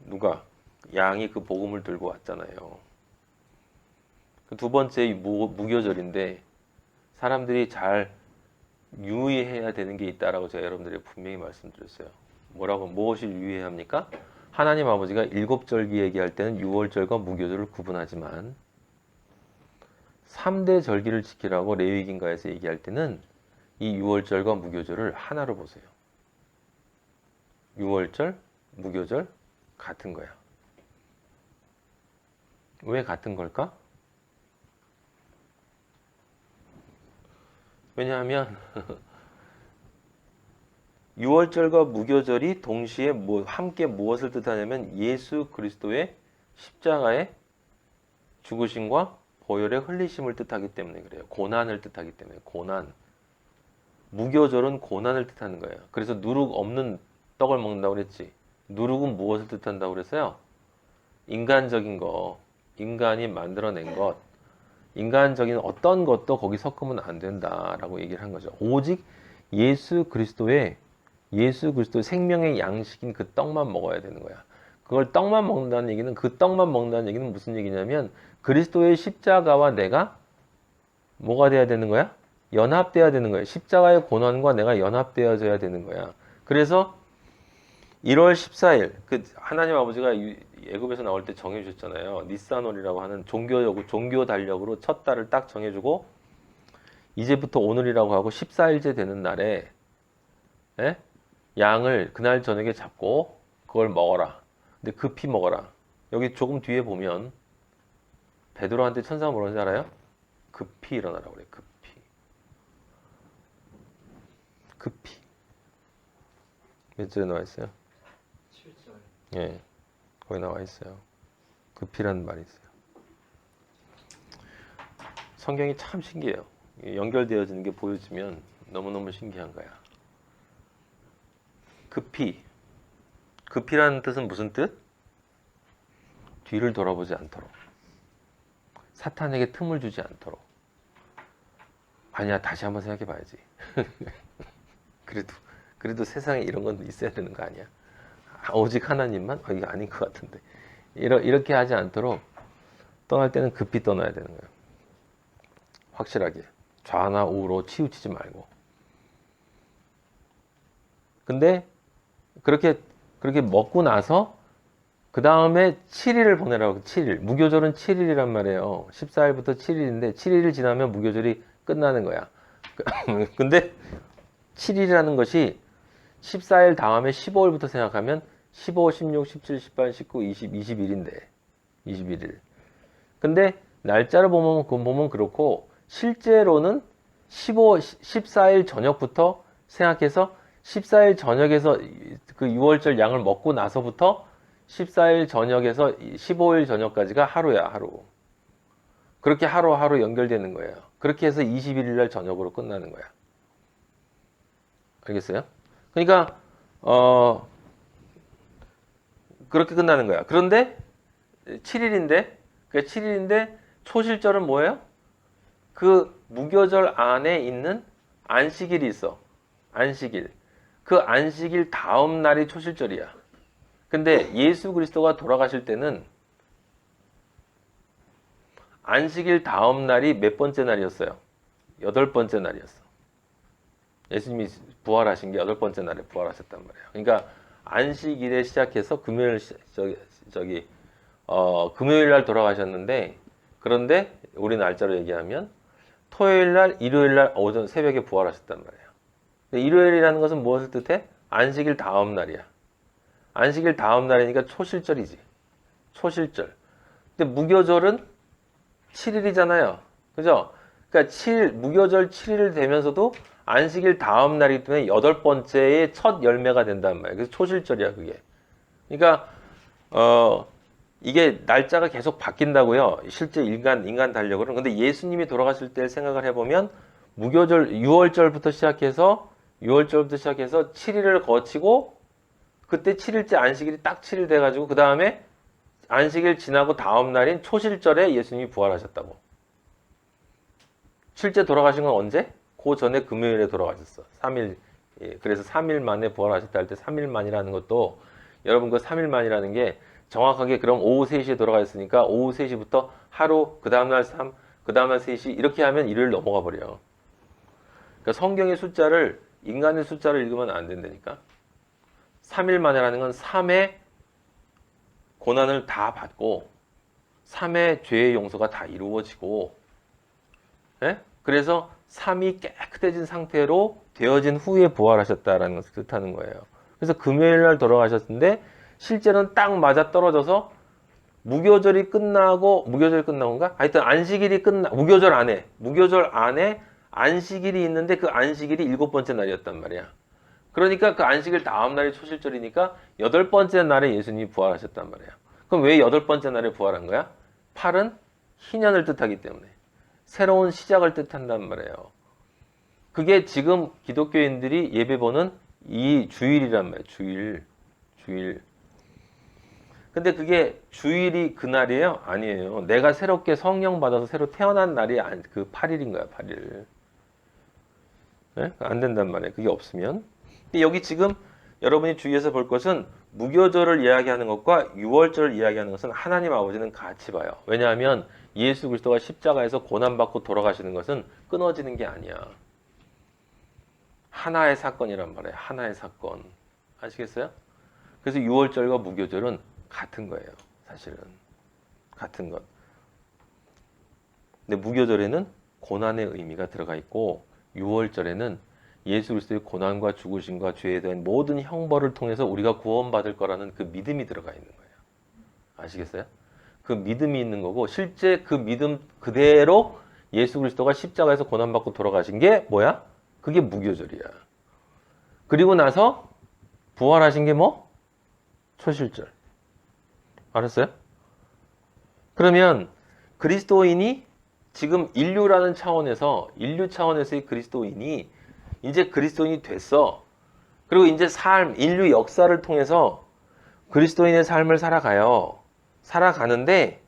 누가? 양이 그 복음을 들고 왔잖아요. 그 두 번째 무교절인데 사람들이 잘 유의해야 되는 게 있다라고 제가 여러분들에게 분명히 말씀드렸어요. 무엇이 유의해야 합니까? 하나님 아버지가 7절기 얘기할 때는 6월절과 무교절을 구분하지만 3대 절기를 지키라고 레위기인가에서 얘기할 때는 이 6월절과 무교절을 하나로 보세요. 6월절, 무교절 같은 거야. 왜 같은 걸까? 왜냐하면 6월절과 무교절이 동시에 함께 무엇을 뜻하냐면 예수 그리스도의 십자가의 죽으심과 보혈의 흘리심을 뜻하기 때문에 그래요. 고난을 뜻하기 때문에. 고난. 무교절은 고난을 뜻하는 거예요. 그래서 누룩 없는 떡을 먹는다고 그랬지. 누룩은 무엇을 뜻한다고 그랬어요? 인간적인 거, 인간이 만들어낸 것, 인간적인 어떤 것도 거기 섞으면 안 된다라고 얘기를 한 거죠. 오직 예수 그리스도의 생명의 양식인 그 떡만 먹어야 되는 거야. 그걸 떡만 먹는다는 얘기는, 그 떡만 먹는다는 얘기는 무슨 얘기냐면 그리스도의 십자가와 내가 뭐가 돼야 되는 거야? 연합돼야 되는 거야. 십자가의 고난과 내가 연합되어져야 되는 거야. 그래서 1월 14일 그 하나님 아버지가 애굽에서 나올 때 정해주셨잖아요. 니산월이라고 하는 종교 달력으로 첫 달을 딱 정해주고 이제부터 오늘이라고 하고 14일째 되는 날에 양을 그날 저녁에 잡고 그걸 먹어라. 근데 급히 먹어라. 여기 조금 뒤에 보면 베드로한테 천사가 뭐라는지 알아요? 급히 일어나라고 그래. 급히. 몇 절에 나와 있어요? 7절. 예, 거기 나와 있어요. 급히라는 말이 있어요. 성경이 참 신기해요. 연결되어지는 게 보여지면 너무너무 신기한 거야. 급히라는 뜻은 무슨 뜻? 뒤를 돌아보지 않도록, 사탄에게 틈을 주지 않도록. 아니야, 다시 한번 생각해 봐야지. 그래도 세상에 이런 건 있어야 되는 거 아니야? 오직 하나님만? 이거 아닌 것 같은데. 이렇게 하지 않도록 떠날 때는 급히 떠나야 되는 거예요. 확실하게. 좌나 우로 치우치지 말고. 근데 그렇게 먹고 나서 그 다음에 7일을 보내라고. 7일. 무교절은 7일이란 말이에요. 14일부터 7일인데 7일을 지나면 무교절이 끝나는 거야. 근데 7일이라는 것이 14일 다음에 15일부터 생각하면 15, 16, 17, 18, 19, 20, 21인데 21일. 근데 날짜를 보면 그렇고 실제로는 14일 저녁부터 생각해서 14일 저녁에서 그 6월절 양을 먹고 나서부터 14일 저녁에서 15일 저녁까지가 하루야, 하루. 그렇게 하루하루 연결되는 거예요. 그렇게 해서 21일 날 저녁으로 끝나는 거야. 알겠어요? 그러니까 그렇게 끝나는 거야. 그런데 7일인데 초실절은 뭐예요? 그 무교절 안에 있는 안식일이 있어. 안식일. 그 안식일 다음 날이 초실절이야. 근데 예수 그리스도가 돌아가실 때는 안식일 다음 날이 몇 번째 날이었어요? 8번째 날이었어. 예수님이 부활하신 게 8번째 날에 부활하셨단 말이에요. 그러니까 안식일에 시작해서 금요일 금요일 날 돌아가셨는데, 그런데 우리 날짜로 얘기하면 토요일 날, 일요일 날 오전 새벽에 부활하셨단 말이에요. 근데 일요일이라는 것은 무엇을 뜻해? 안식일 다음 날이야. 안식일 다음 날이니까 초실절이지. 초실절. 근데 무교절은 7일이잖아요. 그죠? 그러니까 무교절 7일 되면서도 안식일 다음 날이기 때문에 8번째의 첫 열매가 된단 말이에요. 그래서 초실절이야, 그게. 그러니까, 이게 날짜가 계속 바뀐다고요. 실제 인간 달력으로는. 근데 예수님이 돌아가실 때 생각을 해보면 무교절 6월절부터 시작해서 7일을 거치고 그때 7일째 안식일이 딱 7일 돼가지고 그 다음에 안식일 지나고 다음 날인 초실절에 예수님이 부활하셨다고. 실제 돌아가신 건 언제? 그 전에 금요일에 돌아가셨어. 3일. 예, 그래서 3일 만에 부활하셨다 할 때 3일 만이라는 것도 여러분 그 3일 만이라는 게 정확하게 그럼 오후 3시에 돌아가셨으니까 오후 3시부터 하루, 그 다음날 3, 그 다음날 3시 이렇게 하면 일요일 넘어가 버려. 그러니까 성경의 숫자를 인간의 숫자를 읽으면 안 된다니까. 3일 만이라는 건 3의 고난을 다 받고 3의 죄의 용서가 다 이루어지고, 예? 그래서 3이 깨끗해진 상태로 되어진 후에 부활하셨다라는 것을 뜻하는 거예요. 그래서 금요일 날 돌아가셨는데 실제로는 딱 맞아 떨어져서 무교절이 끝나고, 무교절이 끝나고인가? 하여튼 안식일이 무교절 안에 안식일이 있는데 그 안식일이 7번째 날이었단 말이야. 그러니까 그 안식일 다음 날이 초실절이니까 8번째 날에 예수님이 부활하셨단 말이야. 그럼 왜 8번째 날에 부활한 거야? 8은 희년을 뜻하기 때문에. 새로운 시작을 뜻한단 말이에요. 그게 지금 기독교인들이 예배 보는 이 주일이란 말이에요. 주일. 근데 그게 주일이 그날이에요? 아니에요. 내가 새롭게 성령 받아서 새로 태어난 날이 그 8일인 거야, 8일. 네? 안 된단 말이에요. 그게 없으면. 근데 여기 지금 여러분이 주의해서 볼 것은 무교절을 이야기하는 것과 유월절을 이야기하는 것은 하나님 아버지는 같이 봐요. 왜냐하면 예수 그리스도가 십자가에서 고난받고 돌아가시는 것은 끊어지는 게 아니야. 하나의 사건이란 말이에요. 하나의 사건. 아시겠어요? 그래서 유월절과 무교절은 같은 거예요. 사실은. 같은 것. 근데 무교절에는 고난의 의미가 들어가 있고 유월절에는 예수 그리스도의 고난과 죽으심과 죄에 대한 모든 형벌을 통해서 우리가 구원받을 거라는 그 믿음이 들어가 있는 거예요. 아시겠어요? 그 믿음이 있는 거고 실제 그 믿음 그대로 예수 그리스도가 십자가에서 고난받고 돌아가신 게 뭐야? 그게 무교절이야. 그리고 나서 부활하신 게 뭐? 초실절. 알았어요? 그러면 그리스도인이 지금 인류 차원에서의 그리스도인이 이제 그리스도인이 됐어. 그리고 이제 인류 역사를 통해서 그리스도인의 삶을 살아가는데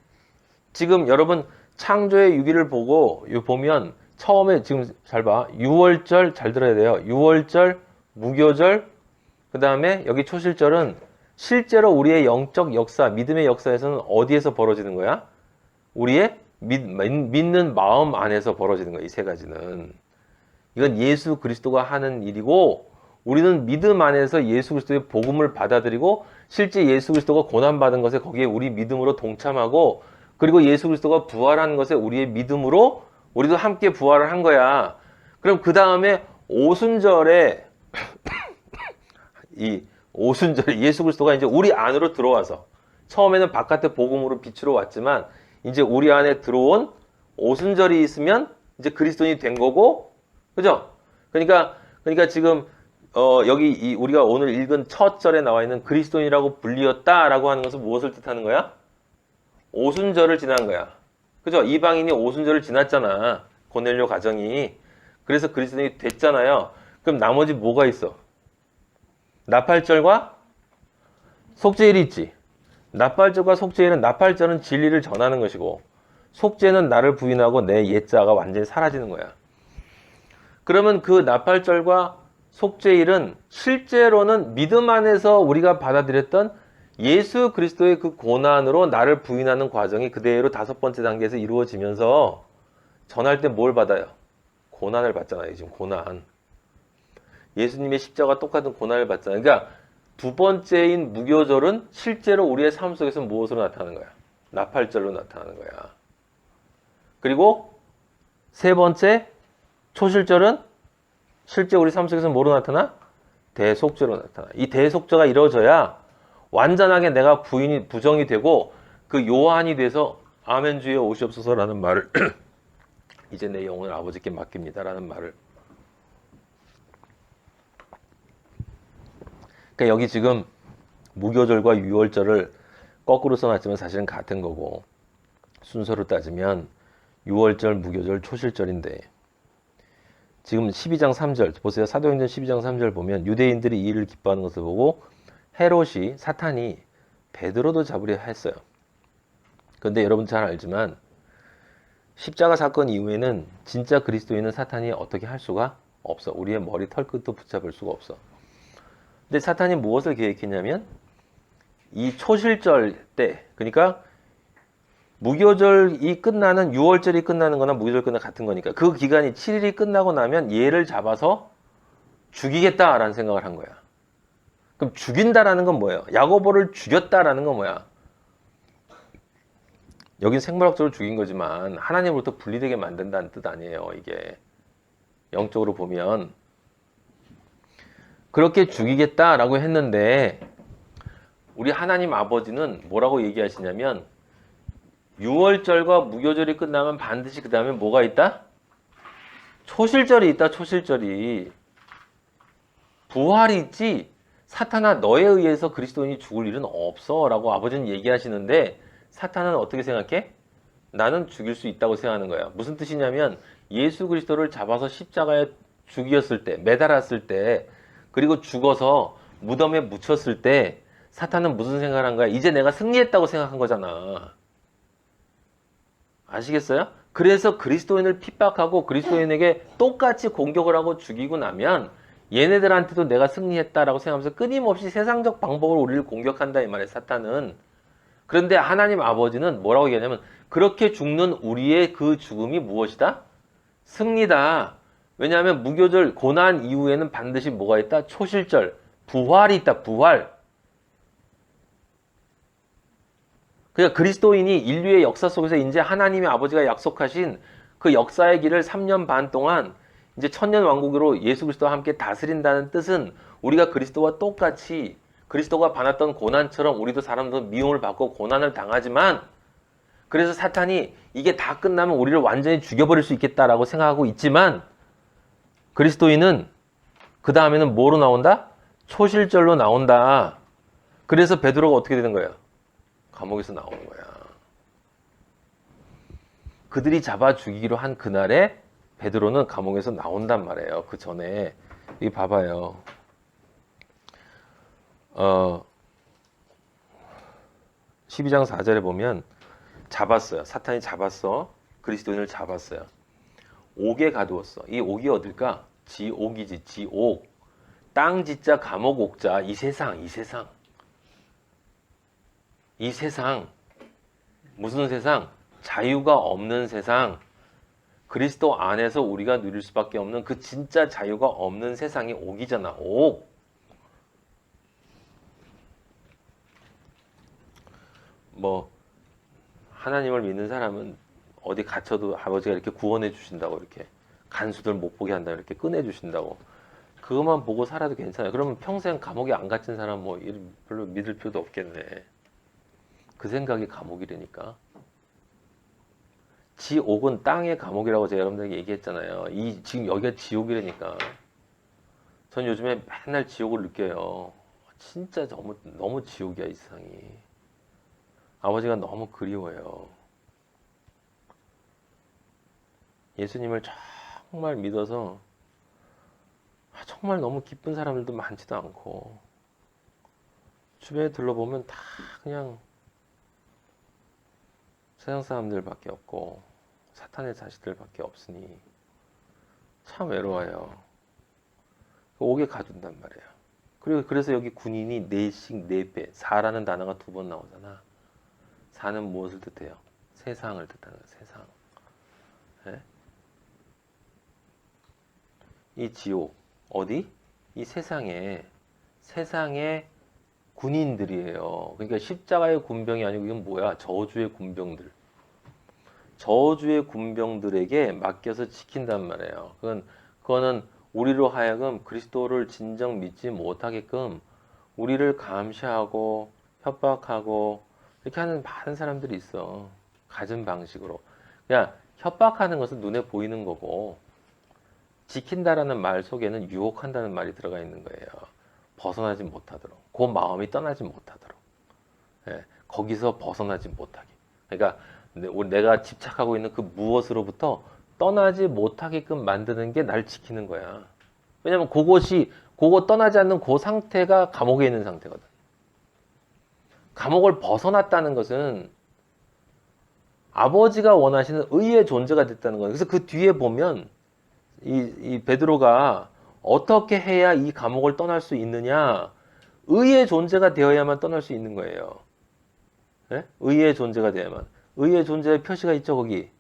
지금 여러분 창조의 유기를 보면 처음에 지금 잘 봐. 6월절 잘 들어야 돼요. 6월절, 무교절, 그 다음에 여기 초실절은 실제로 우리의 영적 역사, 믿음의 역사에서는 어디에서 벌어지는 거야? 우리의 믿는 마음 안에서 벌어지는 거야. 이 세 가지는. 이건 예수 그리스도가 하는 일이고 우리는 믿음 안에서 예수 그리스도의 복음을 받아들이고 실제 예수 그리스도가 고난받은 것에 거기에 우리 믿음으로 동참하고 그리고 예수 그리스도가 부활한 것에 우리의 믿음으로 우리도 함께 부활을 한 거야. 그럼 그 다음에 오순절에 이 오순절에 예수 그리스도가 이제 우리 안으로 들어와서 처음에는 바깥에 복음으로 빛으로 왔지만 이제 우리 안에 들어온 오순절이 있으면 이제 그리스도인이 된 거고, 그죠? 그러니까 지금 여기 우리가 오늘 읽은 첫 절에 나와 있는 그리스도인이라고 불리었다라고 하는 것은 무엇을 뜻하는 거야? 오순절을 지난 거야. 그죠? 이방인이 오순절을 지났잖아. 고넬료 가정이. 그래서 그리스도인이 됐잖아요. 그럼 나머지 뭐가 있어? 나팔절과 속죄일이 있지. 나팔절과 속죄일은 나팔절은 진리를 전하는 것이고 속죄는 나를 부인하고 내 옛자가 완전히 사라지는 거야. 그러면 그 나팔절과 속죄일은 실제로는 믿음 안에서 우리가 받아들였던 예수 그리스도의 그 고난으로 나를 부인하는 과정이 그대로 5번째 단계에서 이루어지면서 전할 때 뭘 받아요? 고난을 받잖아요. 지금 고난. 예수님의 십자가 똑같은 고난을 받잖아요. 그러니까 두 번째인 무교절은 실제로 우리의 삶 속에서 무엇으로 나타나는 거야? 나팔절로 나타나는 거야. 그리고 세 번째 초실절은 실제 우리 삶 속에서 뭐로 나타나? 대속죄로 나타나. 이 대속죄가 이루어져야 완전하게 내가 부정이 되고 그 요한이 돼서 아멘 주여 오시옵소서라는 말을 이제 내 영혼을 아버지께 맡깁니다라는 말을. 그러니까 여기 지금 무교절과 유월절을 거꾸로 써놨지만 사실은 같은 거고 순서로 따지면 유월절, 무교절, 초실절인데 지금 12장 3절 보세요. 사도행전 12장 3절 보면 유대인들이 이 일을 기뻐하는 것을 보고 헤롯이 사탄이 베드로도 잡으려 했어요. 그런데 여러분 잘 알지만 십자가 사건 이후에는 진짜 그리스도인은 사탄이 어떻게 할 수가 없어. 우리의 머리 털끝도 붙잡을 수가 없어. 근데 사탄이 무엇을 계획했냐면 이 초실절 때, 그러니까 무교절이 끝나는 6월절이 끝나는 거나 무교절 끝나 같은 거니까 그 기간이 7일이 끝나고 나면 얘를 잡아서 죽이겠다라는 생각을 한 거야. 그럼 죽인다라는 건 뭐예요? 야고보를 죽였다라는 건 뭐야? 여긴 생물학적으로 죽인 거지만 하나님으로부터 분리되게 만든다는 뜻 아니에요. 이게 영적으로 보면 그렇게 죽이겠다라고 했는데 우리 하나님 아버지는 뭐라고 얘기하시냐면 6월절과 무교절이 끝나면 반드시 그 다음에 뭐가 있다? 초실절이 있다. 초실절이. 부활이 있지 사탄아 너에 의해서 그리스도인이 죽을 일은 없어 라고 아버지는 얘기하시는데 사탄은 어떻게 생각해? 나는 죽일 수 있다고 생각하는 거야. 무슨 뜻이냐면 예수 그리스도를 잡아서 십자가에 죽였을 때, 매달았을 때, 그리고 죽어서 무덤에 묻혔을 때 사탄은 무슨 생각을 한 거야? 이제 내가 승리했다고 생각한 거잖아. 아시겠어요? 그래서 그리스도인을 핍박하고 그리스도인에게 똑같이 공격을 하고 죽이고 나면 얘네들한테도 내가 승리했다라고 생각하면서 끊임없이 세상적 방법으로 우리를 공격한다 이 말이에요. 사탄은. 그런데 하나님 아버지는 뭐라고 얘기하냐면 그렇게 죽는 우리의 그 죽음이 무엇이다? 승리다. 왜냐하면 무교절 고난 이후에는 반드시 뭐가 있다? 초실절, 부활이 있다. 부활. 그러니까 그리스도인이 인류의 역사 속에서 이제 하나님의 아버지가 약속하신 그 역사의 길을 3년 반 동안 이제 천년 왕국으로 예수 그리스도와 함께 다스린다는 뜻은 우리가 그리스도와 똑같이 그리스도가 받았던 고난처럼 우리도 사람도 미움을 받고 고난을 당하지만 그래서 사탄이 이게 다 끝나면 우리를 완전히 죽여버릴 수 있겠다라고 생각하고 있지만 그리스도인은 그 다음에는 뭐로 나온다? 초실절로 나온다. 그래서 베드로가 어떻게 되는 거예요? 감옥에서 나오는 거야. 그들이 잡아 죽이기로 한 그날에 베드로는 감옥에서 나온단 말이에요. 그 전에 이 봐봐요. 12장 4절에 보면 잡았어요. 사탄이 잡았어. 그리스도인을 잡았어요. 옥에 가두었어. 이 옥이 어딜까? 지옥이지. 지옥. 땅 지자 감옥 옥자. 이 세상. 이 세상. 무슨 세상? 자유가 없는 세상. 그리스도 안에서 우리가 누릴 수밖에 없는 그 진짜 자유가 없는 세상이 옥이잖아. 옥. 뭐 하나님을 믿는 사람은 어디 갇혀도 아버지가 이렇게 구원해 주신다고 이렇게 간수들 못 보게 한다고 이렇게 꺼내 주신다고 그것만 보고 살아도 괜찮아요. 그러면 평생 감옥에 안 갇힌 사람 뭐 별로 믿을 필요도 없겠네. 그 생각이 감옥이라니까. 지옥은 땅의 감옥이라고 제가 여러분들에게 얘기했잖아요. 지금 여기가 지옥이라니까. 전 요즘에 맨날 지옥을 느껴요. 진짜 너무 지옥이야 이 세상이. 아버지가 너무 그리워요. 예수님을 정말 믿어서 정말 너무 기쁜 사람들도 많지도 않고 주변에 둘러보면 다 그냥 세상 사람들밖에 없고 사탄의 자식들밖에 없으니 참 외로워요. 옥에 가둔단 말이에요. 그리고 그래서 여기 군인이 4씩 4배, 4라는 단어가 2번 나오잖아. 4는 무엇을 뜻해요? 세상을 뜻하는 거예요. 세상. 네? 이 지옥 어디? 이 세상에 군인들이에요. 그러니까 십자가의 군병이 아니고 이건 뭐야? 저주의 군병들. 저주의 군병들에게 맡겨서 지킨단 말이에요. 그거는 우리로 하여금 그리스도를 진정 믿지 못하게끔 우리를 감시하고 협박하고 이렇게 하는 많은 사람들이 있어. 갖은 방식으로. 그냥 협박하는 것은 눈에 보이는 거고 지킨다라는 말 속에는 유혹한다는 말이 들어가 있는 거예요. 벗어나지 못하도록. 그 마음이 떠나지 못하도록. 예, 거기서 벗어나지 못하게. 그러니까 내가 집착하고 있는 그 무엇으로부터 떠나지 못하게끔 만드는 게 날 지키는 거야. 왜냐면 그거 떠나지 않는 그 상태가 감옥에 있는 상태거든. 감옥을 벗어났다는 것은 아버지가 원하시는 의의 존재가 됐다는 거예요. 그래서 그 뒤에 보면 이 베드로가 어떻게 해야 이 감옥을 떠날 수 있느냐? 의의 존재가 되어야만 떠날 수 있는 거예요. 네? 의의 존재가 되어야만. 의의 존재의 표시가 있죠, 거기.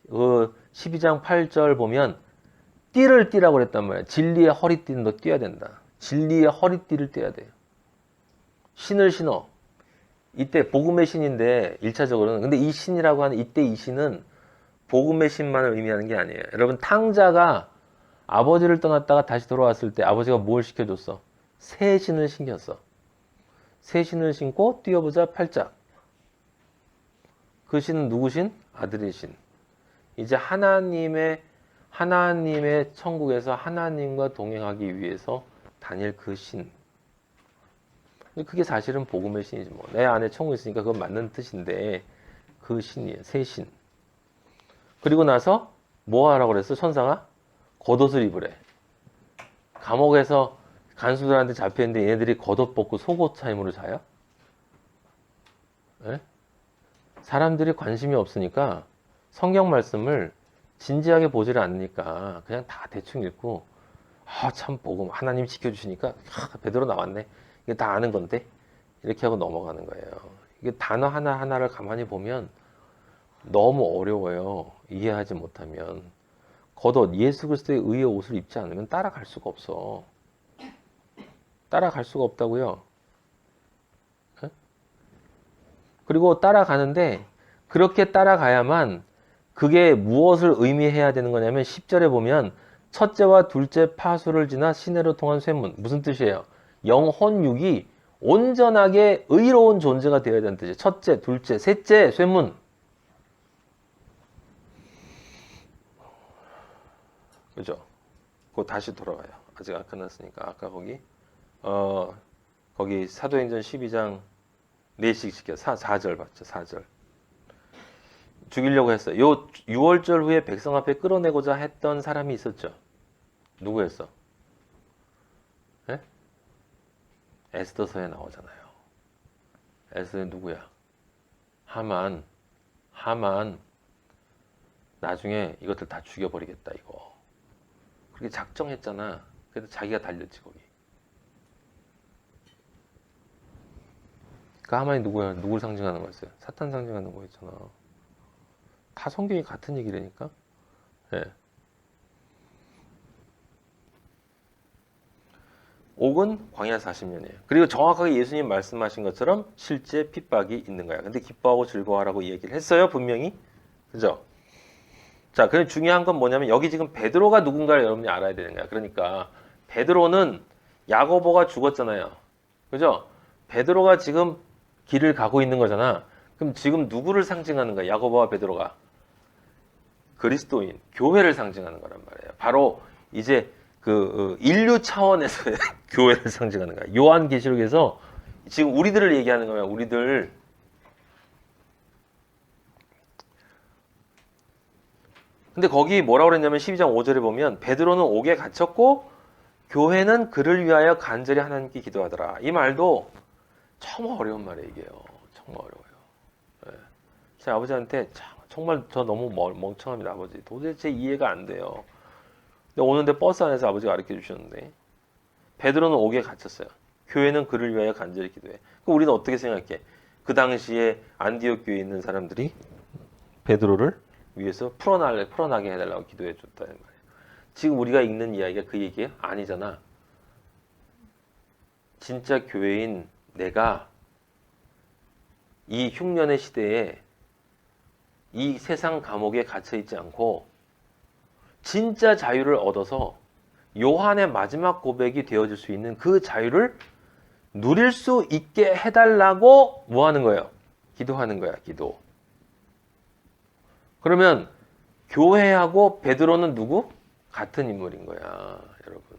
12장 8절 보면 띠를 띠라고 그랬단 말이야. 진리의 허리띠는 너 띄어야 된다. 진리의 허리띠를 띄어야 돼요. 신을 신어. 이때 복음의 신인데 1차적으로는 근데 이 신이라고 하는 이때 이 신은 복음의 신만을 의미하는 게 아니에요. 여러분 탕자가 아버지를 떠났다가 다시 돌아왔을 때 아버지가 뭘 시켜줬어? 새 신을 신겼어. 새 신을 신고 뛰어보자 팔짝. 그 신은 누구 신? 아들의 신. 이제 하나님의 천국에서 하나님과 동행하기 위해서 다닐 그 신. 그게 사실은 복음의 신이지 뭐. 내 안에 천국이 있으니까 그건 맞는 뜻인데 그 신이에요. 새 신. 그리고 나서 뭐 하라고 그랬어? 천사가? 겉옷을 입으래. 감옥에서 간수들한테 잡혀있는데 얘네들이 겉옷 벗고 속옷 차림으로 자요? 네? 사람들이 관심이 없으니까 성경 말씀을 진지하게 보지를 않으니까 그냥 다 대충 읽고 참 복음 하나님 지켜주시니까 베드로 나왔네. 이게 다 아는 건데 이렇게 하고 넘어가는 거예요. 이게 단어 하나하나를 가만히 보면 너무 어려워요. 이해하지 못하면. 겉옷, 예수 그리스도의 의의 옷을 입지 않으면 따라갈 수가 없어. 따라갈 수가 없다고요. 네? 그리고 따라가는데 그렇게 따라가야만 그게 무엇을 의미해야 되는 거냐면 10절에 보면 첫째와 둘째 파수를 지나 시내로 통한 쇠문. 무슨 뜻이에요? 영혼육이 온전하게 의로운 존재가 되어야 되는 뜻이에요. 첫째, 둘째, 셋째, 쇠문. 그죠? 그거 다시 돌아가요. 아직 안 끝났으니까. 아까 거기 사도행전 12장 4씩 시켜. 4절 봤죠? 4절. 죽이려고 했어요. 요 6월절 후에 백성 앞에 끌어내고자 했던 사람이 있었죠. 누구였어? 네? 에스더서에 나오잖아요. 에스더에 누구야? 하만. 나중에 이것들 다 죽여버리겠다 이거. 그렇게 작정했잖아. 그래도 자기가 달렸지 거기. 그 하만이 누구야? 누굴 상징하는 거였어요? 사탄 상징하는 거였잖아. 다 성경이 같은 얘기라니까. 네. 옥은 광야 40년이에요. 그리고 정확하게 예수님 말씀하신 것처럼 실제 핍박이 있는 거야. 근데 기뻐하고 즐거워하라고 얘기를 했어요. 분명히. 그죠? 자, 그럼 중요한 건 뭐냐면 여기 지금 베드로가 누군가를 여러분이 알아야 되는 거야. 그러니까 베드로는 야고보가 죽었잖아요. 그죠? 베드로가 지금 길을 가고 있는 거잖아. 그럼 지금 누구를 상징하는 거야? 야고보와 베드로가. 그리스도인, 교회를 상징하는 거란 말이에요. 바로 이제 그 인류 차원에서의 교회를 상징하는 거야. 요한계시록에서 지금 우리들을 얘기하는 거야. 우리들. 근데 거기 뭐라고 그랬냐면 12장 5절에 보면 베드로는 옥에 갇혔고 교회는 그를 위하여 간절히 하나님께 기도하더라. 이 말도 정말 어려운 말이에요. 이게요. 정말 어려워요. 네. 제 아버지한테 정말 저 너무 멍청합니다. 아버지 도대체 이해가 안 돼요. 근데 오는데 버스 안에서 아버지가 가르쳐 주셨는데 베드로는 옥에 갇혔어요. 교회는 그를 위하여 간절히 기도해. 그럼 우리는 어떻게 생각해? 그 당시에 안디옥 교회에 있는 사람들이 베드로를 위해서 풀어나게 해달라고 기도해 줬다는 말이에요. 지금 우리가 읽는 이야기가 그 얘기예요? 아니잖아. 진짜 교회인 내가 이 흉년의 시대에 이 세상 감옥에 갇혀 있지 않고 진짜 자유를 얻어서 요한의 마지막 고백이 되어질 수 있는 그 자유를 누릴 수 있게 해달라고 뭐 하는 거예요? 기도하는 거야, 기도. 그러면 교회하고 베드로는 누구? 같은 인물인 거야, 여러분.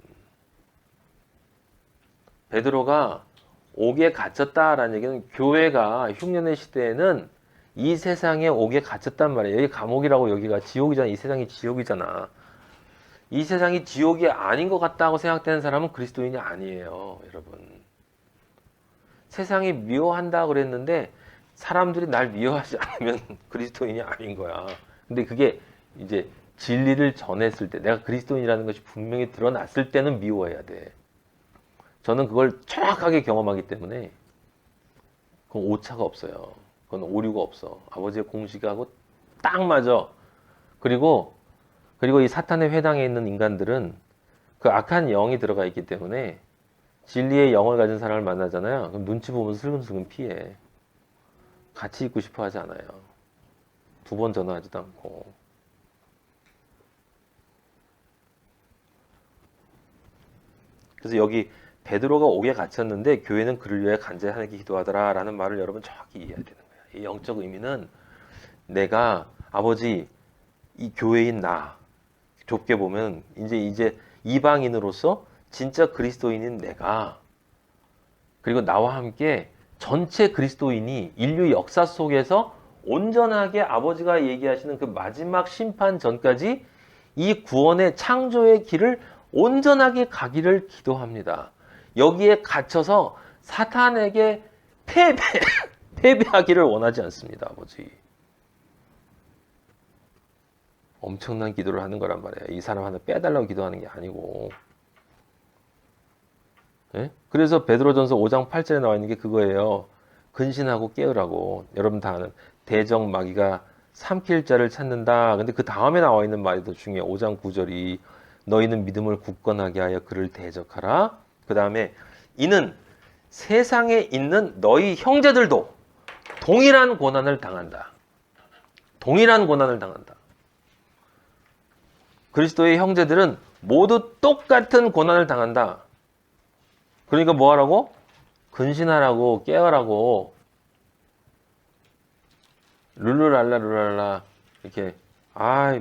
베드로가 옥에 갇혔다라는 얘기는 교회가 흉년의 시대에는 이 세상에 옥에 갇혔단 말이에요. 여기 감옥이라고 여기가 지옥이잖아. 이 세상이 지옥이잖아. 이 세상이 지옥이 아닌 것 같다고 생각되는 사람은 그리스도인이 아니에요, 여러분. 세상이 미워한다 그랬는데 사람들이 날 미워하지 않으면 그리스도인이 아닌 거야. 근데 그게 이제 진리를 전했을 때, 내가 그리스도인이라는 것이 분명히 드러났을 때는 미워해야 돼. 저는 그걸 정확하게 경험하기 때문에 그건 오차가 없어요. 그건 오류가 없어. 아버지의 공식하고 딱 맞아. 그리고 이 사탄의 회당에 있는 인간들은 그 악한 영이 들어가 있기 때문에 진리의 영을 가진 사람을 만나잖아요. 그럼 눈치 보면서 슬금슬금 피해. 같이 있고 싶어 하지 않아요. 2번 전화하지도 않고. 그래서 여기 베드로가 옥에 갇혔는데 교회는 그를 위해 간절히 하나님께 기도하더라 라는 말을 여러분 정확히 이해해야 되는 거예요. 이 영적 의미는 내가 아버지 이 교회인 나 좁게 보면 이제 이방인으로서 진짜 그리스도인인 내가 그리고 나와 함께 전체 그리스도인이 인류 역사 속에서 온전하게 아버지가 얘기하시는 그 마지막 심판 전까지 이 구원의 창조의 길을 온전하게 가기를 기도합니다. 여기에 갇혀서 사탄에게 패배하기를 원하지 않습니다, 아버지. 엄청난 기도를 하는 거란 말이에요. 이 사람 하나 빼달라고 기도하는 게 아니고. 예? 그래서 베드로전서 5장 8절에 나와 있는 게 그거예요. 근신하고 깨으라고. 여러분 다 아는 대적 마귀가 삼킬 자를 찾는다. 근데 그 다음에 나와 있는 말이 더 중요해요. 5장 9절이 너희는 믿음을 굳건하게 하여 그를 대적하라. 그 다음에 이는 세상에 있는 너희 형제들도 동일한 고난을 당한다. 동일한 고난을 당한다. 그리스도의 형제들은 모두 똑같은 고난을 당한다. 그러니까 뭐 하라고? 근신하라고, 깨어라고. 룰루랄라 이렇게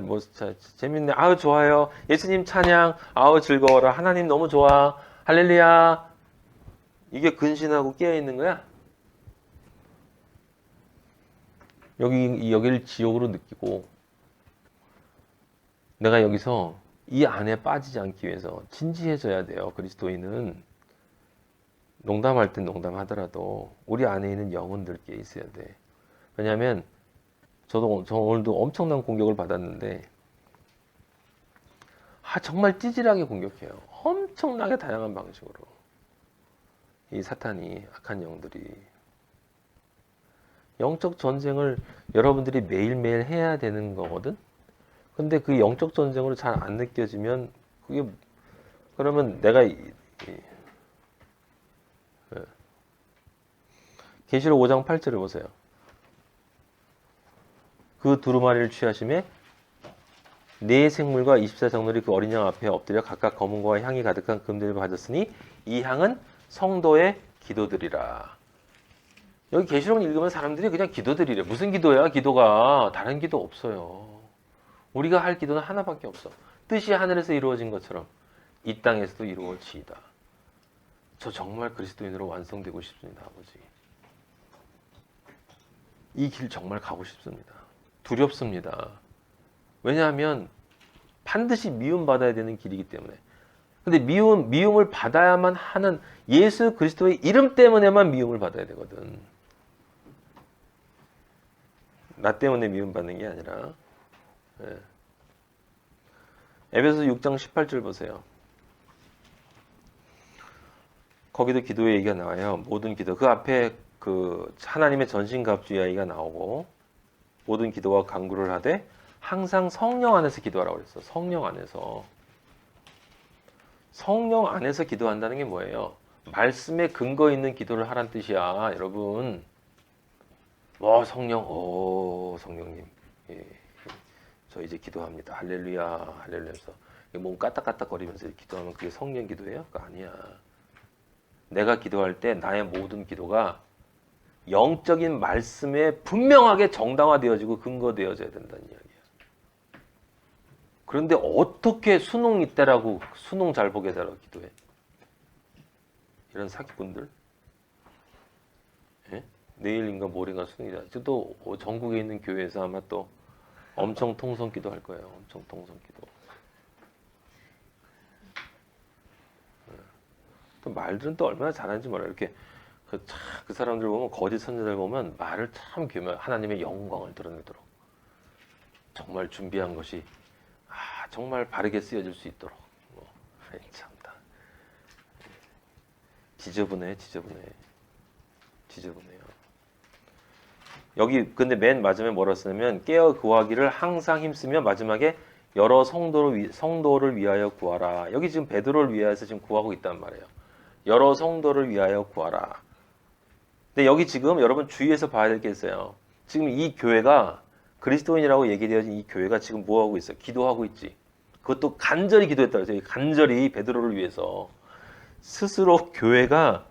뭐 재밌네. 좋아요. 예수님 찬양. 즐거워라. 하나님 너무 좋아. 할렐루야. 이게 근신하고 깨어 있는 거야. 여기를 지옥으로 느끼고 내가 여기서 이 안에 빠지지 않기 위해서 진지해져야 돼요. 그리스도인은 농담할 땐 농담하더라도 우리 안에 있는 영혼들께 있어야 돼. 왜냐하면 저 오늘도 엄청난 공격을 받았는데 정말 찌질하게 공격해요. 엄청나게 다양한 방식으로. 이 사탄이, 악한 영들이. 영적 전쟁을 여러분들이 매일매일 해야 되는 거거든? 근데 그 영적 전쟁으로 잘 안 느껴지면 그러면 내가 계시록 5장 8절을 보세요. 그 두루마리를 취하심에 네 생물과 24장로리 그 어린 양 앞에 엎드려 각각 검은 거와 향이 가득한 금들을 가졌으니 이 향은 성도의 기도들이라. 여기 계시록 읽으면 사람들이 그냥 기도들이래. 무슨 기도야? 기도가 다른 기도 없어요. 우리가 할 기도는 하나밖에 없어. 뜻이 하늘에서 이루어진 것처럼 이 땅에서도 이루어지이다. 저 정말 그리스도인으로 완성되고 싶습니다, 아버지. 이 길 정말 가고 싶습니다. 두렵습니다. 왜냐하면 반드시 미움받아야 되는 길이기 때문에. 근데 미움을 받아야만 하는 예수 그리스도의 이름 때문에만 미움을 받아야 되거든. 나 때문에 미움받는 게 아니라. 예. 에베소서 6장 18절 보세요. 거기도 기도의 얘기가 나와요. 모든 기도. 그 앞에 그 하나님의 전신갑주의가 나오고 모든 기도와 간구를 하되 항상 성령 안에서 기도하라고 그랬어. 성령 안에서. 성령 안에서 기도한다는 게 뭐예요? 말씀에 근거 있는 기도를 하란 뜻이야, 여러분. 성령님. 예, 저 이제 기도합니다. 할렐루야, 할렐루야면서 몸 까딱까딱거리면서 기도하면 그게 성령 기도예요? 그거 아니야. 내가 기도할 때 나의 모든 기도가 영적인 말씀에 분명하게 정당화되어지고 근거되어져야 된다는 이야기야. 그런데 어떻게 수능 이때라고 수능 잘 보게 해달라고 기도해? 이런 사기꾼들? 예? 내일인가 모레가 수능이다. 또 전국에 있는 교회에서 아마 또 엄청 통성기도 할 거예요. 엄청 통성기도. 또 말들은 또 얼마나 잘하는지 몰라요. 이렇게 그 사람들 보면 거짓 선지자들 보면 말을 참 교묘. 하나님의 영광을 드러내도록 정말 준비한 것이 정말 바르게 쓰여질 수 있도록. 참다. 지저분해요. 여기 근데 맨 마지막에 뭐라 쓰냐면 깨어 구하기를 항상 힘쓰며 마지막에 여러 성도를 위하여 구하라. 여기 지금 베드로를 위하여서 지금 구하고 있단 말이에요. 여러 성도를 위하여 구하라. 근데 여기 지금 여러분 주의해서 봐야 될 게 있어요. 지금 이 교회가 그리스도인이라고 얘기되어진 이 교회가 지금 뭐 하고 있어요? 기도하고 있지. 그것도 간절히 기도했다고 했어요. 간절히 베드로를 위해서 스스로 교회가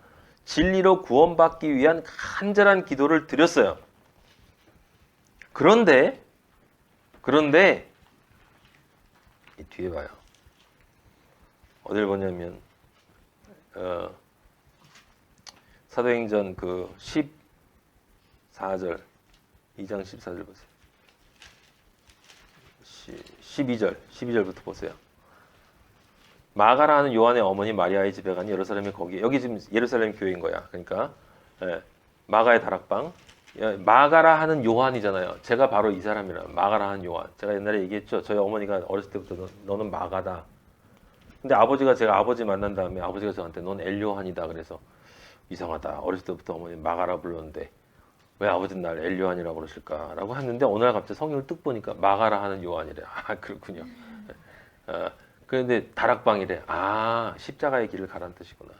진리로 구원받기 위한 간절한 기도를 드렸어요. 그런데 이 뒤에 봐요. 어딜 보냐면 사도행전 그 14절 2장 14절 보세요. 12절부터 보세요. 마가라는 요한의 어머니 마리아의 집에 가니 예루살렘이 거기에 여기 지금 예루살렘 교회인 거야. 그러니까 마가의 다락방. 마가라 하는 요한이잖아요. 제가 바로 이 사람이라. 마가라 하는 요한. 제가 옛날에 얘기했죠. 저희 어머니가 어렸을 때부터 너는 마가다. 근데 제가 아버지 만난 다음에 아버지가 저한테 넌 엘요한이다. 그래서 이상하다. 어렸을 때부터 어머니 마가라 불렀는데 왜 아버지는 날 엘요한이라고 그러실까라고 했는데 어느 날 갑자기 성경을 뜩 보니까 마가라 하는 요한이래. 그렇군요. 그런데 다락방이래. 십자가의 길을 가란 뜻이구나.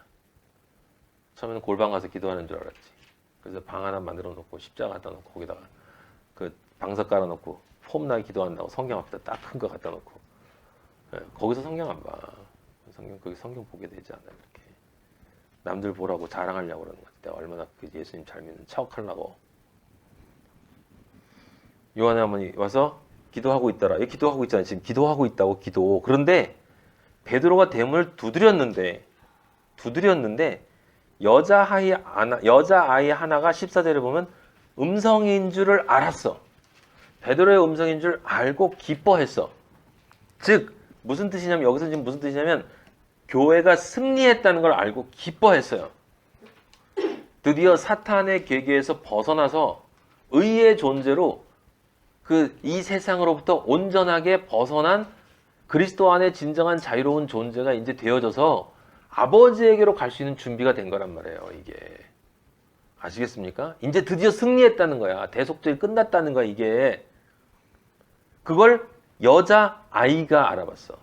처음에는 골방 가서 기도하는 줄 알았지. 그래서 방 하나 만들어 놓고 십자가 갖다 놓고 거기다가 그 방석 깔아 놓고 폼나게 기도한다고 성경 앞에다 딱 큰 거 갖다 놓고 거기서 성경 안 봐. 거기 성경 보게 되지 않아. 이렇게 남들 보라고 자랑하려고 그러는 거지. 내가 얼마나 그 예수님 잘 믿는 척 하려고. 요한의 어머니 와서 기도하고 있더라. 여기 기도하고 있잖아요. 지금 기도하고 있다고 기도. 그런데 베드로가 대문을 두드렸는데 여자아이 하나가 14절에 보면 음성인 줄을 알았어. 베드로의 음성인 줄 알고 기뻐했어. 즉 무슨 뜻이냐면 여기서 지금 무슨 뜻이냐면 교회가 승리했다는 걸 알고 기뻐했어요. 드디어 사탄의 계계에서 벗어나서 의의 존재로 이 세상으로부터 온전하게 벗어난 그리스도 안에 진정한 자유로운 존재가 이제 되어져서 아버지에게로 갈 수 있는 준비가 된 거란 말이에요. 이게 아시겠습니까? 이제 드디어 승리했다는 거야. 대속죄가 끝났다는 거야. 이게 그걸 여자아이가 알아봤어.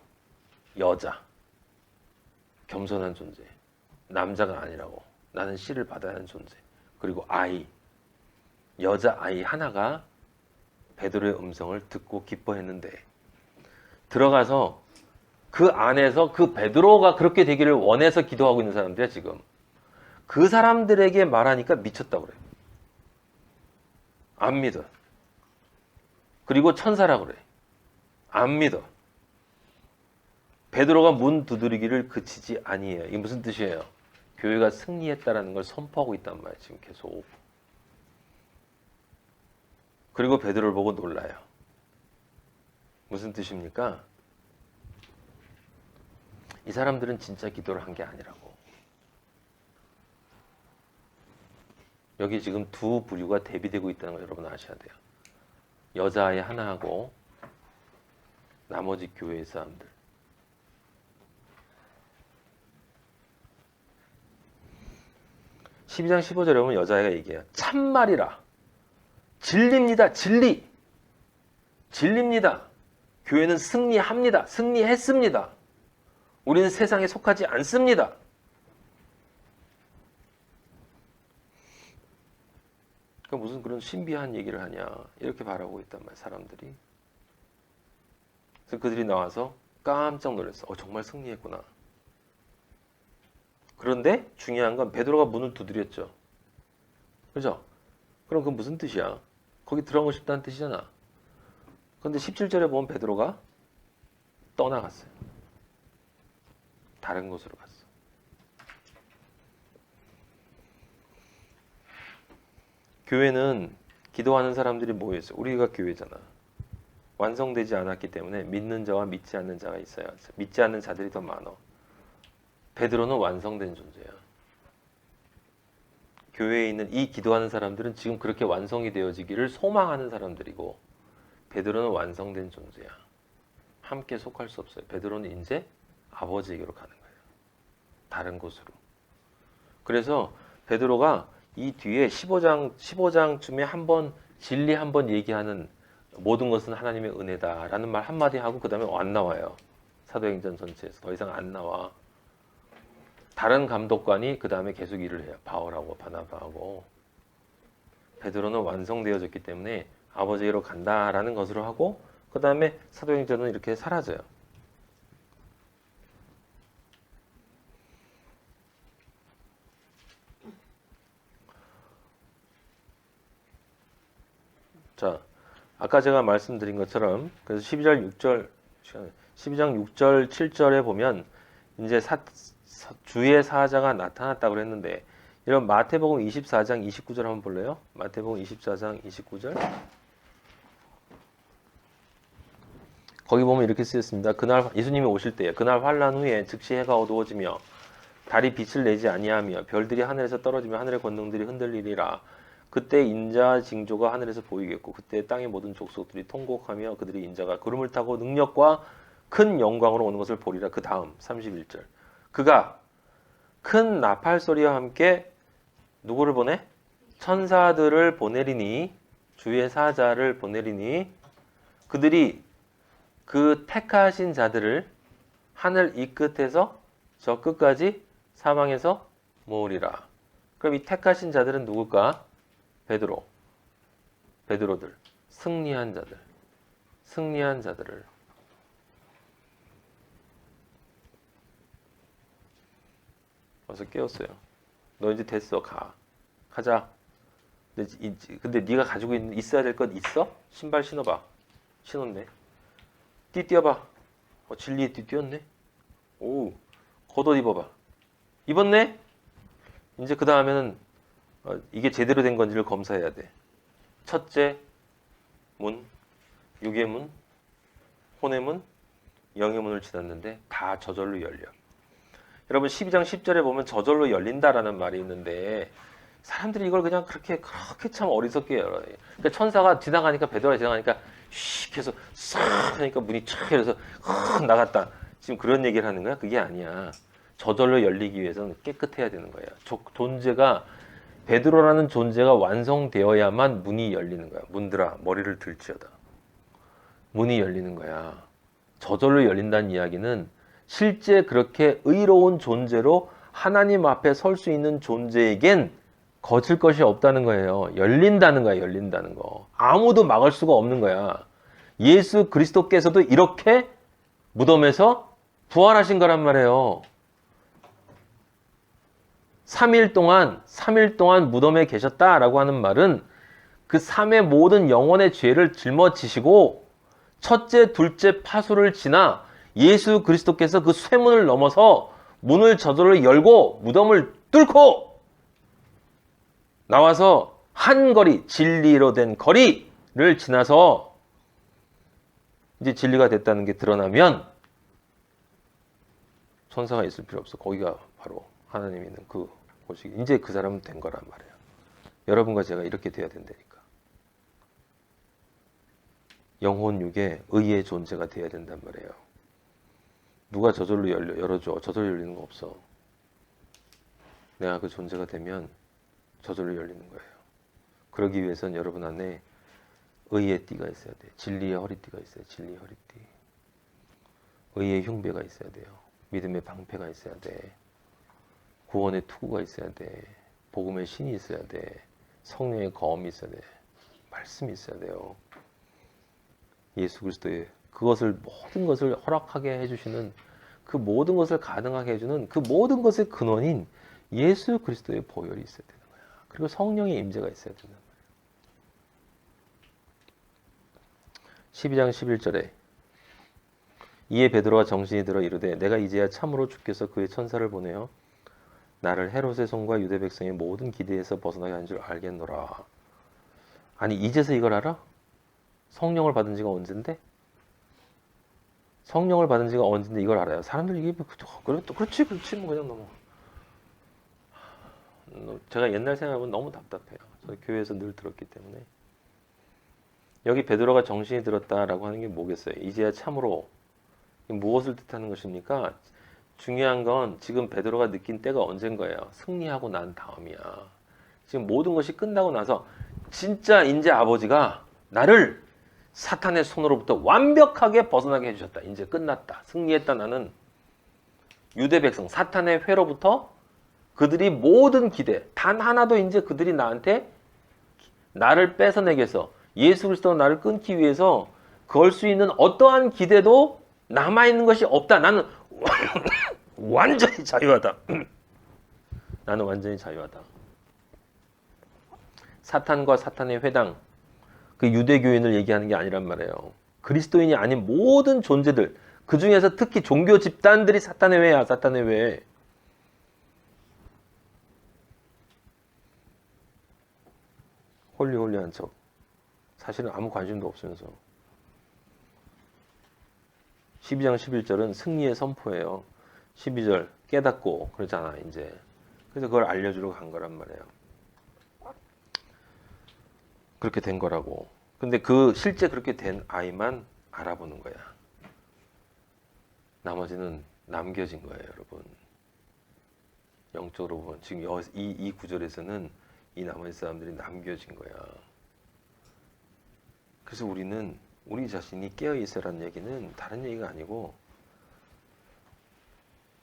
여자 겸손한 존재. 남자가 아니라고. 나는 씨를 받아야 하는 존재. 그리고 여자아이 하나가 베드로의 음성을 듣고 기뻐했는데 들어가서 그 안에서 그 베드로가 그렇게 되기를 원해서 기도하고 있는 사람들이야 지금. 그 사람들에게 말하니까 미쳤다고 그래. 안 믿어. 그리고 천사라고 그래. 안 믿어. 베드로가 문 두드리기를 그치지 아니에요. 이게 무슨 뜻이에요? 교회가 승리했다라는 걸 선포하고 있단 말이에요. 지금 계속. 그리고 베드로를 보고 놀라요. 무슨 뜻입니까? 이 사람들은 진짜 기도를 한 게 아니라고. 여기 지금 두 부류가 대비되고 있다는 걸 여러분 아셔야 돼요. 여자아이 하나하고 나머지 교회의 사람들. 12장 15절에 보면 여자아이가 얘기해요. 참말이라. 진리입니다. 진리. 진리입니다. 교회는 승리합니다. 승리했습니다. 우리는 세상에 속하지 않습니다. 그러니까 무슨 그런 신비한 얘기를 하냐 이렇게 바라고 있단 말이야 사람들이. 그래서 그들이 나와서 깜짝 놀랐어. 정말 승리했구나. 그런데 중요한 건 베드로가 문을 두드렸죠. 그죠? 그럼 그건 무슨 뜻이야? 거기 들어가고 싶다는 뜻이잖아. 그런데 17절에 보면 베드로가 떠나갔어요. 다른 곳으로 갔어. 교회는 기도하는 사람들이 모여있어요. 우리가 교회잖아. 완성되지 않았기 때문에 믿는 자와 믿지 않는 자가 있어요. 믿지 않는 자들이 더 많아. 베드로는 완성된 존재야. 교회에 있는 이 기도하는 사람들은 지금 그렇게 완성이 되어지기를 소망하는 사람들이고 베드로는 완성된 존재야. 함께 속할 수 없어요. 베드로는 이제 아버지에게로 가는 거예요. 다른 곳으로. 그래서 베드로가 이 뒤에 15장쯤에 한번 진리 한번 얘기하는 모든 것은 하나님의 은혜다라는 말 한마디 하고 그 다음에 안 나와요. 사도행전 전체에서 더 이상 안 나와. 다른 감독관이 그 다음에 계속 일을 해요. 바울하고 바나바하고. 베드로는 완성되어졌기 때문에 아버지로 간다라는 것으로 하고 그 다음에 사도행전은 이렇게 사라져요. 자, 아까 제가 말씀드린 것처럼 그래서 12장 6절 7절에 보면 이제 주의 사자가 나타났다고 그랬는데 이런 마태복음 24장 29절 한번 볼래요? 마태복음 24장 29절. 거기 보면 이렇게 쓰였습니다. 그날 예수님이 오실 때에 그날 환란 후에 즉시 해가 어두워지며 달이 빛을 내지 아니하며 별들이 하늘에서 떨어지며 하늘의 권능들이 흔들리리라. 그때 인자 징조가 하늘에서 보이겠고 그때 땅의 모든 족속들이 통곡하며 그들이 인자가 구름을 타고 능력과 큰 영광으로 오는 것을 보리라. 그 다음 31절. 그가 큰 나팔 소리와 함께 누구를 보내? 천사들을 보내리니 주의 사자를 보내리니 그들이 그 택하신 자들을 하늘 이 끝에서 저 끝까지 사망에서 모으리라. 그럼 이 택하신 자들은 누굴까? 베드로들, 승리한 자들을. 와서 깨웠어요. 너 이제 됐어, 가자. 근데 네가 가지고 있어야 될 것 있어? 신발 신어봐. 신었네. 뛰어봐. 진리에 뛰었네. 오, 겉옷 입어봐. 입었네? 이제 그 다음에는 이게 제대로 된 건지를 검사해야 돼. 첫째 문, 육의 문, 혼의 문, 영의 문을 지났는데 다 저절로 열려. 여러분 12장 10절에 보면 저절로 열린다라는 말이 있는데 사람들이 이걸 그냥 그렇게 참 어리석게 열어요. 그러니까 천사가 지나가니까 베드로가 지나가니까 슉 해서 싹 하니까 문이 촥 열려서 나갔다. 지금 그런 얘기를 하는 거야? 그게 아니야. 저절로 열리기 위해서는 깨끗해야 되는 거야. 존재가 베드로라는 존재가 완성되어야만 문이 열리는 거야. 문들아 머리를 들지어다. 문이 열리는 거야. 저절로 열린다는 이야기는 실제 그렇게 의로운 존재로 하나님 앞에 설 수 있는 존재에겐 거칠 것이 없다는 거예요. 열린다는 거야. 열린다는 거. 아무도 막을 수가 없는 거야. 예수 그리스도께서도 이렇게 무덤에서 부활하신 거란 말이에요. 3일 동안 무덤에 계셨다라고 하는 말은 그 삶의 모든 영혼의 죄를 짊어지시고 첫째, 둘째 파수를 지나 예수 그리스도께서 그 쇠문을 넘어서 문을 저절로 열고 무덤을 뚫고 나와서 한 거리, 진리로 된 거리를 지나서 이제 진리가 됐다는 게 드러나면 천사가 있을 필요 없어. 거기가 바로 하나님이 있는 그 곳이 이제 그 사람은 된 거란 말이에요. 여러분과 제가 이렇게 돼야 된다니까. 영혼 육에 의의 존재가 되어야 된단 말이에요. 누가 저절로 열어줘. 저절로 열리는 거 없어. 내가 그 존재가 되면 저절로 열리는 거예요. 그러기 위해선 여러분 안에 의의 띠가 있어야 돼. 진리의 허리띠가 있어요. 진리의 허리띠. 의의 흉배가 있어야 돼요. 믿음의 방패가 있어야 돼. 구원의 투구가 있어야 돼. 복음의 신이 있어야 돼. 성령의 거음이 있어야 돼. 말씀이 있어야 돼요. 예수 그리스도의 그것을 모든 것을 허락하게 해주시는 그 모든 것을 가능하게 해주는 그 모든 것의 근원인 예수 그리스도의 보혈이 있어야 되는 거야. 그리고 성령의 임재가 있어야 된단 말이야. 12장 11절에 이에 베드로가 정신이 들어 이르되 내가 이제야 참으로 주께서 그의 천사를 보내어 나를 헤롯의 손과 유대 백성의 모든 기대에서 벗어나게 한 줄 알겠노라. 아니 이제서 이걸 알아? 성령을 받은 지가 언젠데? 성령을 받은 지가 언젠데 이걸 알아요. 사람들 이게 그렇지 뭐 그냥 넘어. 제가 옛날 생각해보면 너무 답답해요. 저희 교회에서 늘 들었기 때문에. 여기 베드로가 정신이 들었다라고 하는 게 뭐겠어요? 이제야 참으로 무엇을 뜻하는 것입니까? 중요한 건 지금 베드로가 느낀 때가 언젠 거예요. 승리하고 난 다음이야. 지금 모든 것이 끝나고 나서 진짜 이제 아버지가 나를 사탄의 손으로부터 완벽하게 벗어나게 해주셨다. 이제 끝났다. 승리했다. 나는 유대 백성 사탄의 회로부터 그들이 모든 기대 단 하나도 이제 그들이 나한테 나를 뺏어내기 위해서 예수 그리스도가 나를 끊기 위해서 걸 수 있는 어떠한 기대도 남아있는 것이 없다. 나는 완전히 자유하다. 나는 완전히 자유하다. 사탄과 사탄의 회당, 그 유대교인을 얘기하는 게 아니란 말이에요. 그리스도인이 아닌 모든 존재들, 그 중에서 특히 종교 집단들이 사탄의 회야. 사탄의 회. 홀리홀리한 척. 사실은 아무 관심도 없으면서. 12장 11절은 승리의 선포예요. 12절 깨닫고 그러잖아 이제. 그래서 그걸 알려주러 간 거란 말이에요. 그렇게 된 거라고. 근데 그 실제 그렇게 된 아이만 알아보는 거야. 나머지는 남겨진 거예요, 여러분. 영적으로 보면 지금 이 구절에서는 이 나머지 사람들이 남겨진 거야. 그래서 우리는 우리 자신이 깨어있으라는 얘기는 다른 얘기가 아니고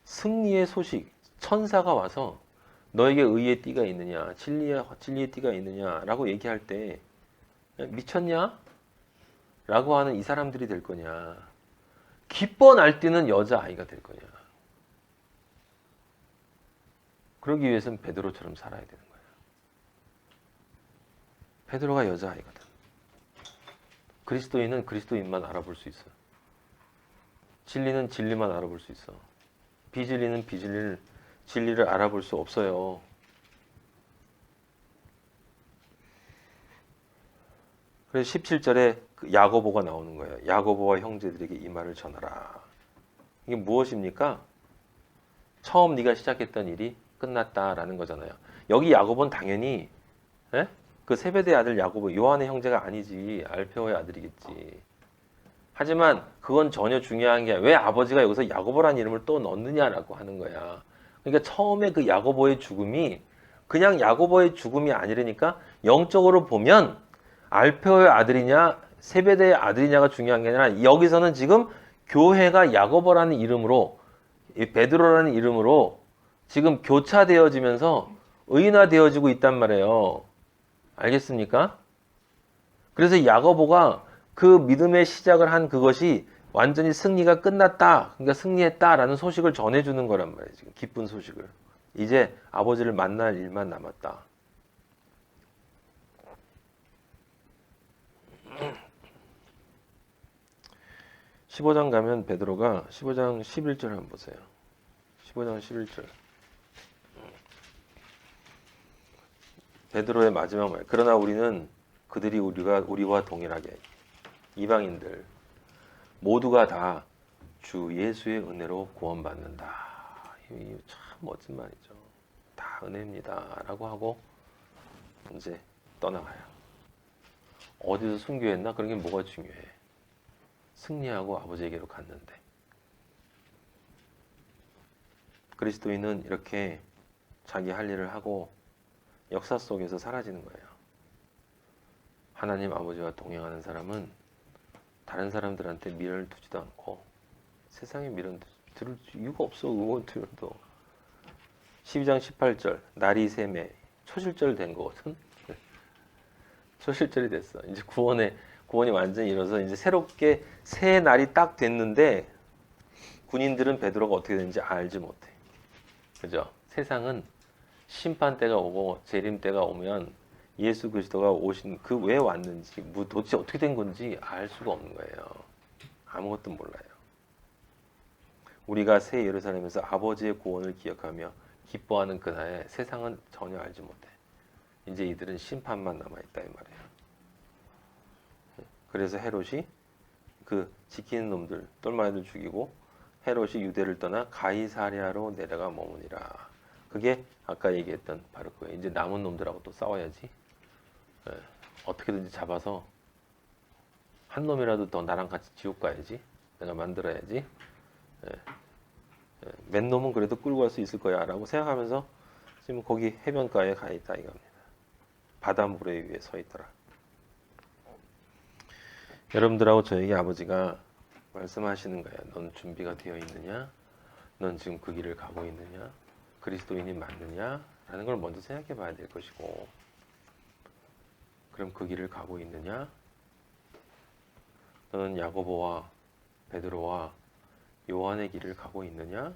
승리의 소식, 천사가 와서 너에게 의의 띠가 있느냐, 진리의 띠가 있느냐라고 얘기할 때 미쳤냐? 라고 하는 이 사람들이 될 거냐, 기뻐 날뛰는 여자아이가 될 거냐. 그러기 위해서는 베드로처럼 살아야 되는 거야. 베드로가 여자아이거든. 그리스도인은 그리스도인만 알아볼 수 있어. 진리는 진리만 알아볼 수 있어. 비진리는 진리를 알아볼 수 없어요. 그래서 17절에 야고보가 나오는 거예요. 야고보와 형제들에게 이 말을 전하라. 이게 무엇입니까? 처음 네가 시작했던 일이 끝났다라는 거잖아요. 여기 야고보는 당연히 그 세베대의 아들 야고보, 요한의 형제가 아니지. 알페오의 아들이겠지. 하지만 그건 전혀 중요한 게 아니라 왜 아버지가 여기서 야고보라는 이름을 또 넣느냐라고 하는 거야. 그러니까 처음에 그 야고보의 죽음이 그냥 야고보의 죽음이 아니라니까 영적으로 보면 알페오의 아들이냐 세베대의 아들이냐가 중요한 게 아니라 여기서는 지금 교회가 야고보라는 이름으로 베드로라는 이름으로 지금 교차되어지면서 의인화되어지고 있단 말이에요. 알겠습니까? 그래서 야고보가 그 믿음의 시작을 한 그것이 완전히 승리가 끝났다. 그러니까 승리했다라는 소식을 전해주는 거란 말이에요. 지금 기쁜 소식을. 이제 아버지를 만날 일만 남았다. (15장) 가면 베드로가 15장 11절 한번 보세요. 15장 11절. 베드로의 마지막 말. 그러나 우리는 그들이 우리와 동일하게 이방인들 모두가 다 주 예수의 은혜로 구원받는다. 이 참 멋진 말이죠. 다 은혜입니다. 라고 하고 이제 떠나가요. 어디서 순교했나? 그런 게 뭐가 중요해? 승리하고 아버지에게로 갔는데, 그리스도인은 이렇게 자기 할 일을 하고 역사 속에서 사라지는 거예요. 하나님 아버지와 동행하는 사람은 다른 사람들한테 미련을 두지도 않고 세상에 미련 들을 이유가 없어. 의원들도 12장 18절 날이 새매 초실절 된 거거든. 초실절이 됐어. 이제 구원이 완전히 이뤄서 이제 새롭게 새 날이 딱 됐는데 군인들은 베드로가 어떻게 되는지 알지 못해. 그죠? 세상은 심판 때가 오고 재림 때가 오면 예수 그리스도가 오신 그 왜 왔는지 도대체 어떻게 된 건지 알 수가 없는 거예요. 아무것도 몰라요. 우리가 새 예루살렘에서 아버지의 구원을 기억하며 기뻐하는 그날에 세상은 전혀 알지 못해. 이제 이들은 심판만 남아있다 이 말이에요. 그래서 헤롯이 그 지키는 놈들 똘마니들 죽이고 헤롯이 유대를 떠나 가이사랴로 내려가 머무니라. 그게 아까 얘기했던 바로 그거예요. 이제 남은 놈들하고 또 싸워야지. 어떻게든지 잡아서 한 놈이라도 더 나랑 같이 지옥 가야지. 내가 만들어야지. 몇 놈은 그래도 끌고 갈 수 있을 거야 라고 생각하면서 지금 거기 해변가에 가 있다 이겁니다. 바다 모래 위에 서 있더라. 여러분들하고 저에게 아버지가 말씀하시는 거예요. 넌 준비가 되어 있느냐? 넌 지금 그 길을 가고 있느냐? 그리스도인이 맞느냐? 라는 걸 먼저 생각해 봐야 될 것이고, 그럼 그 길을 가고 있느냐? 너는 야고보와 베드로와 요한의 길을 가고 있느냐?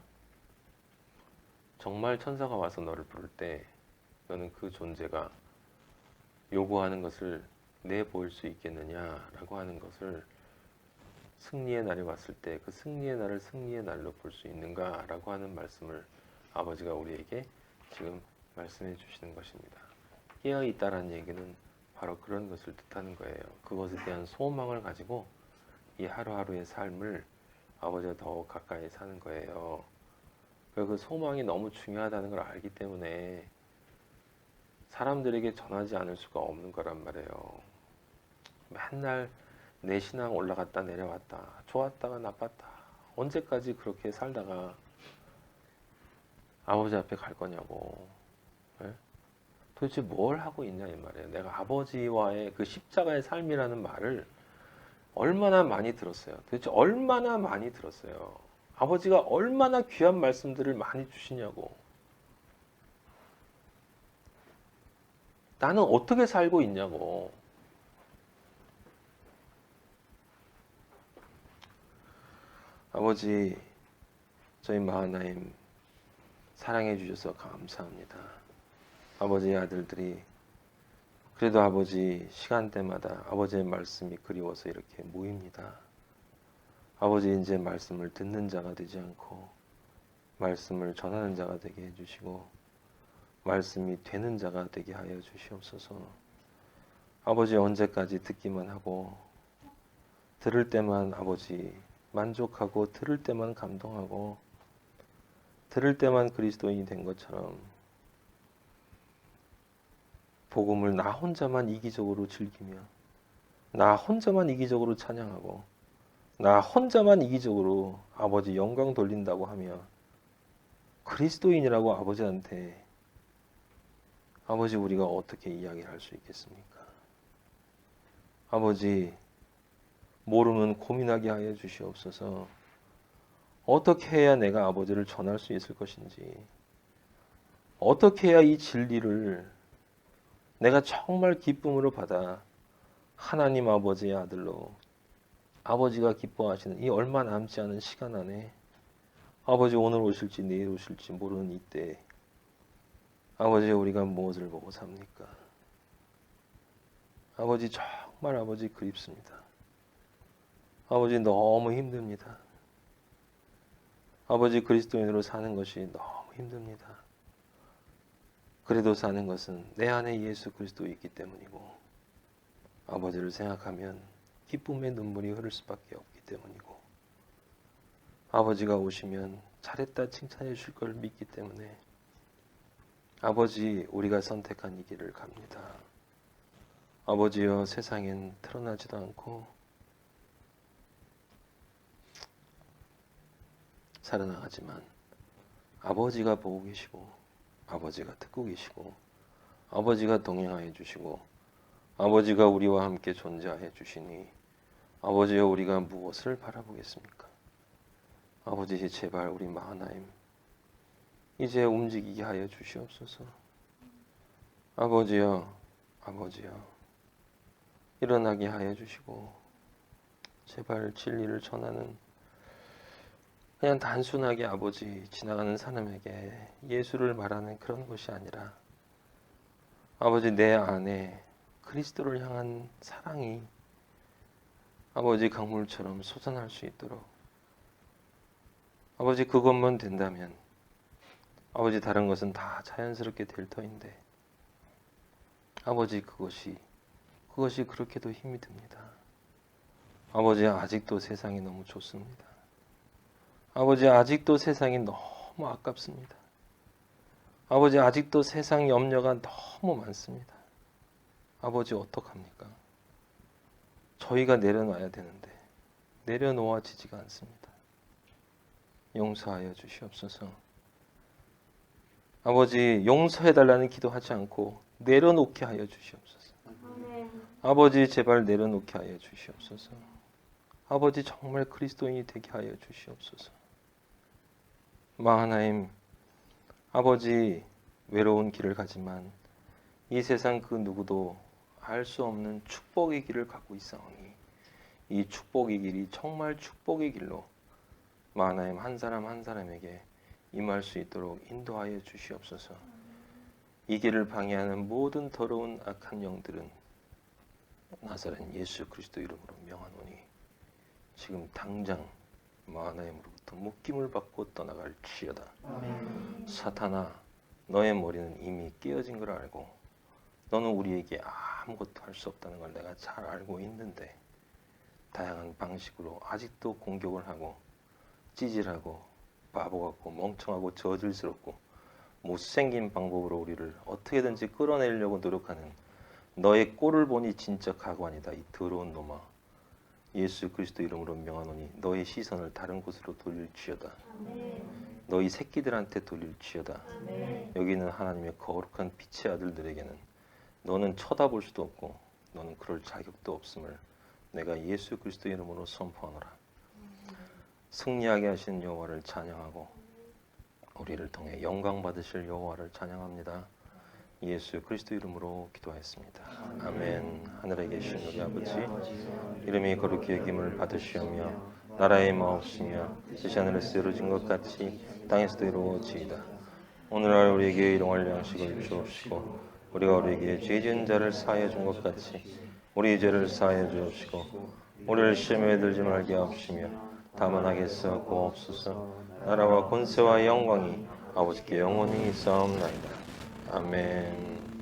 정말 천사가 와서 너를 부를 때 너는 그 존재가 요구하는 것을 내보일 수 있겠느냐라고 하는 것을 승리의 날이 왔을 때 그 승리의 날을 승리의 날로 볼 수 있는가라고 하는 말씀을 아버지가 우리에게 지금 말씀해 주시는 것입니다. 깨어 있다라는 얘기는 바로 그런 것을 뜻하는 거예요. 그것에 대한 소망을 가지고 이 하루하루의 삶을 아버지가 더욱 가까이 사는 거예요. 그리고 그 소망이 너무 중요하다는 걸 알기 때문에 사람들에게 전하지 않을 수가 없는 거란 말이에요. 맨날 내 신앙 올라갔다 내려왔다, 좋았다가 나빴다, 언제까지 그렇게 살다가 아버지 앞에 갈 거냐고. 예? 도대체 뭘 하고 있냐 이 말이에요. 내가 아버지와의 그 십자가의 삶이라는 말을 얼마나 많이 들었어요. 도대체 얼마나 많이 들었어요. 아버지가 얼마나 귀한 말씀들을 많이 주시냐고. 나는 어떻게 살고 있냐고. 아버지, 저희 마하나임 사랑해 주셔서 감사합니다. 아버지의 아들들이 그래도 아버지 시간대마다 아버지의 말씀이 그리워서 이렇게 모입니다. 아버지 이제 말씀을 듣는 자가 되지 않고 말씀을 전하는 자가 되게 해주시고 말씀이 되는 자가 되게 하여 주시옵소서. 아버지 언제까지 듣기만 하고 들을 때만 아버지 만족하고 들을 때만 감동하고 들을 때만 그리스도인이 된 것처럼 복음을 나 혼자만 이기적으로 즐기며 나 혼자만 이기적으로 찬양하고 나 혼자만 이기적으로 아버지 영광 돌린다고 하며 그리스도인이라고 아버지한테 아버지 우리가 어떻게 이야기를 할 수 있겠습니까? 아버지 모르면 고민하게 하여 주시옵소서. 어떻게 해야 내가 아버지를 전할 수 있을 것인지, 어떻게 해야 이 진리를 내가 정말 기쁨으로 받아 하나님 아버지의 아들로 아버지가 기뻐하시는 이 얼마 남지 않은 시간 안에 아버지 오늘 오실지 내일 오실지 모르는 이때 아버지 우리가 무엇을 보고 삽니까? 아버지 정말 아버지 그립습니다. 아버지 너무 힘듭니다. 아버지 그리스도인으로 사는 것이 너무 힘듭니다. 그래도 사는 것은 내 안에 예수 그리스도 있기 때문이고 아버지를 생각하면 기쁨의 눈물이 흐를 수밖에 없기 때문이고 아버지가 오시면 잘했다 칭찬해 주실 걸 믿기 때문에 아버지 우리가 선택한 이 길을 갑니다. 아버지여 세상엔 드러나지도 않고 살아나가지만 아버지가 보고 계시고 아버지가 듣고 계시고 아버지가 동행하여 주시고 아버지가 우리와 함께 존재하여 주시니 아버지여 우리가 무엇을 바라보겠습니까? 아버지 제발 우리 마하나임 이제 움직이게 하여 주시옵소서. 아버지여 일어나게 하여 주시고 제발 진리를 전하는 그냥 단순하게 아버지 지나가는 사람에게 예수를 말하는 그런 것이 아니라 아버지 내 안에 그리스도를 향한 사랑이 아버지 강물처럼 솟아날 수 있도록 아버지 그것만 된다면 아버지 다른 것은 다 자연스럽게 될 터인데 아버지 그것이 그렇게도 힘이 듭니다. 아버지 아직도 세상이 너무 좋습니다. 아버지 아직도 세상이 너무 아깝습니다. 아버지 아직도 세상 염려가 너무 많습니다. 아버지 어떡합니까? 저희가 내려놔야 되는데 내려놓아지지가 않습니다. 용서하여 주시옵소서. 아버지 용서해달라는 기도하지 않고 내려놓게 하여 주시옵소서. 아버지 제발 내려놓게 하여 주시옵소서. 아버지 정말 그리스도인이 되게 하여 주시옵소서. 마하나임 아버지 외로운 길을 가지만 이 세상 그 누구도 알 수 없는 축복의 길을 갖고 있사오니 이 축복의 길이 정말 축복의 길로 마하나임 한 사람 한 사람에게 임할 수 있도록 인도하여 주시옵소서. 이 길을 방해하는 모든 더러운 악한 영들은 나사렛 예수 그리스도 이름으로 명하노니 지금 당장 마하나임으로부터 묶임을 받고 떠나갈지어다. 사탄아 너의 머리는 이미 깨어진 걸 알고 너는 우리에게 아무것도 할 수 없다는 걸 내가 잘 알고 있는데 다양한 방식으로 아직도 공격을 하고 찌질하고 바보 같고 멍청하고 저질스럽고 못생긴 방법으로 우리를 어떻게든지 끌어내려고 노력하는 너의 꼴을 보니 진짜 가관이다. 이 더러운 놈아 예수 그리스도 이름으로 명하노니 너의 시선을 다른 곳으로 돌릴지어다. 너희 새끼들한테 돌릴지어다. 여기는 하나님의 거룩한 빛의 아들들에게는 너는 쳐다볼 수도 없고 너는 그럴 자격도 없음을 내가 예수 그리스도 이름으로 선포하노라. 승리하게 하신 여호와를 찬양하고 우리를 통해 영광 받으실 여호와를 찬양합니다. 예수 그리스도 이름으로 기도하였습니다. 아멘. 하늘에 계신 우리 아버지 이름이 거룩히 여김을 받으시오며 나라의 마옵시며 뜻이 하늘에서 이루어진 것 같이 땅에서도 이루어지이다. 오늘날 우리에게 일용할 양식을 주옵시고 우리가 우리에게 죄 지은 자를 사하여 준 것 같이 우리 죄를 사하여 주옵시고 우리를 시험에 들지 말게 하옵시며 다만 하겠어 구하옵소서. 나라와 권세와 영광이 아버지께 영원히 있사옵나이다. 아멘.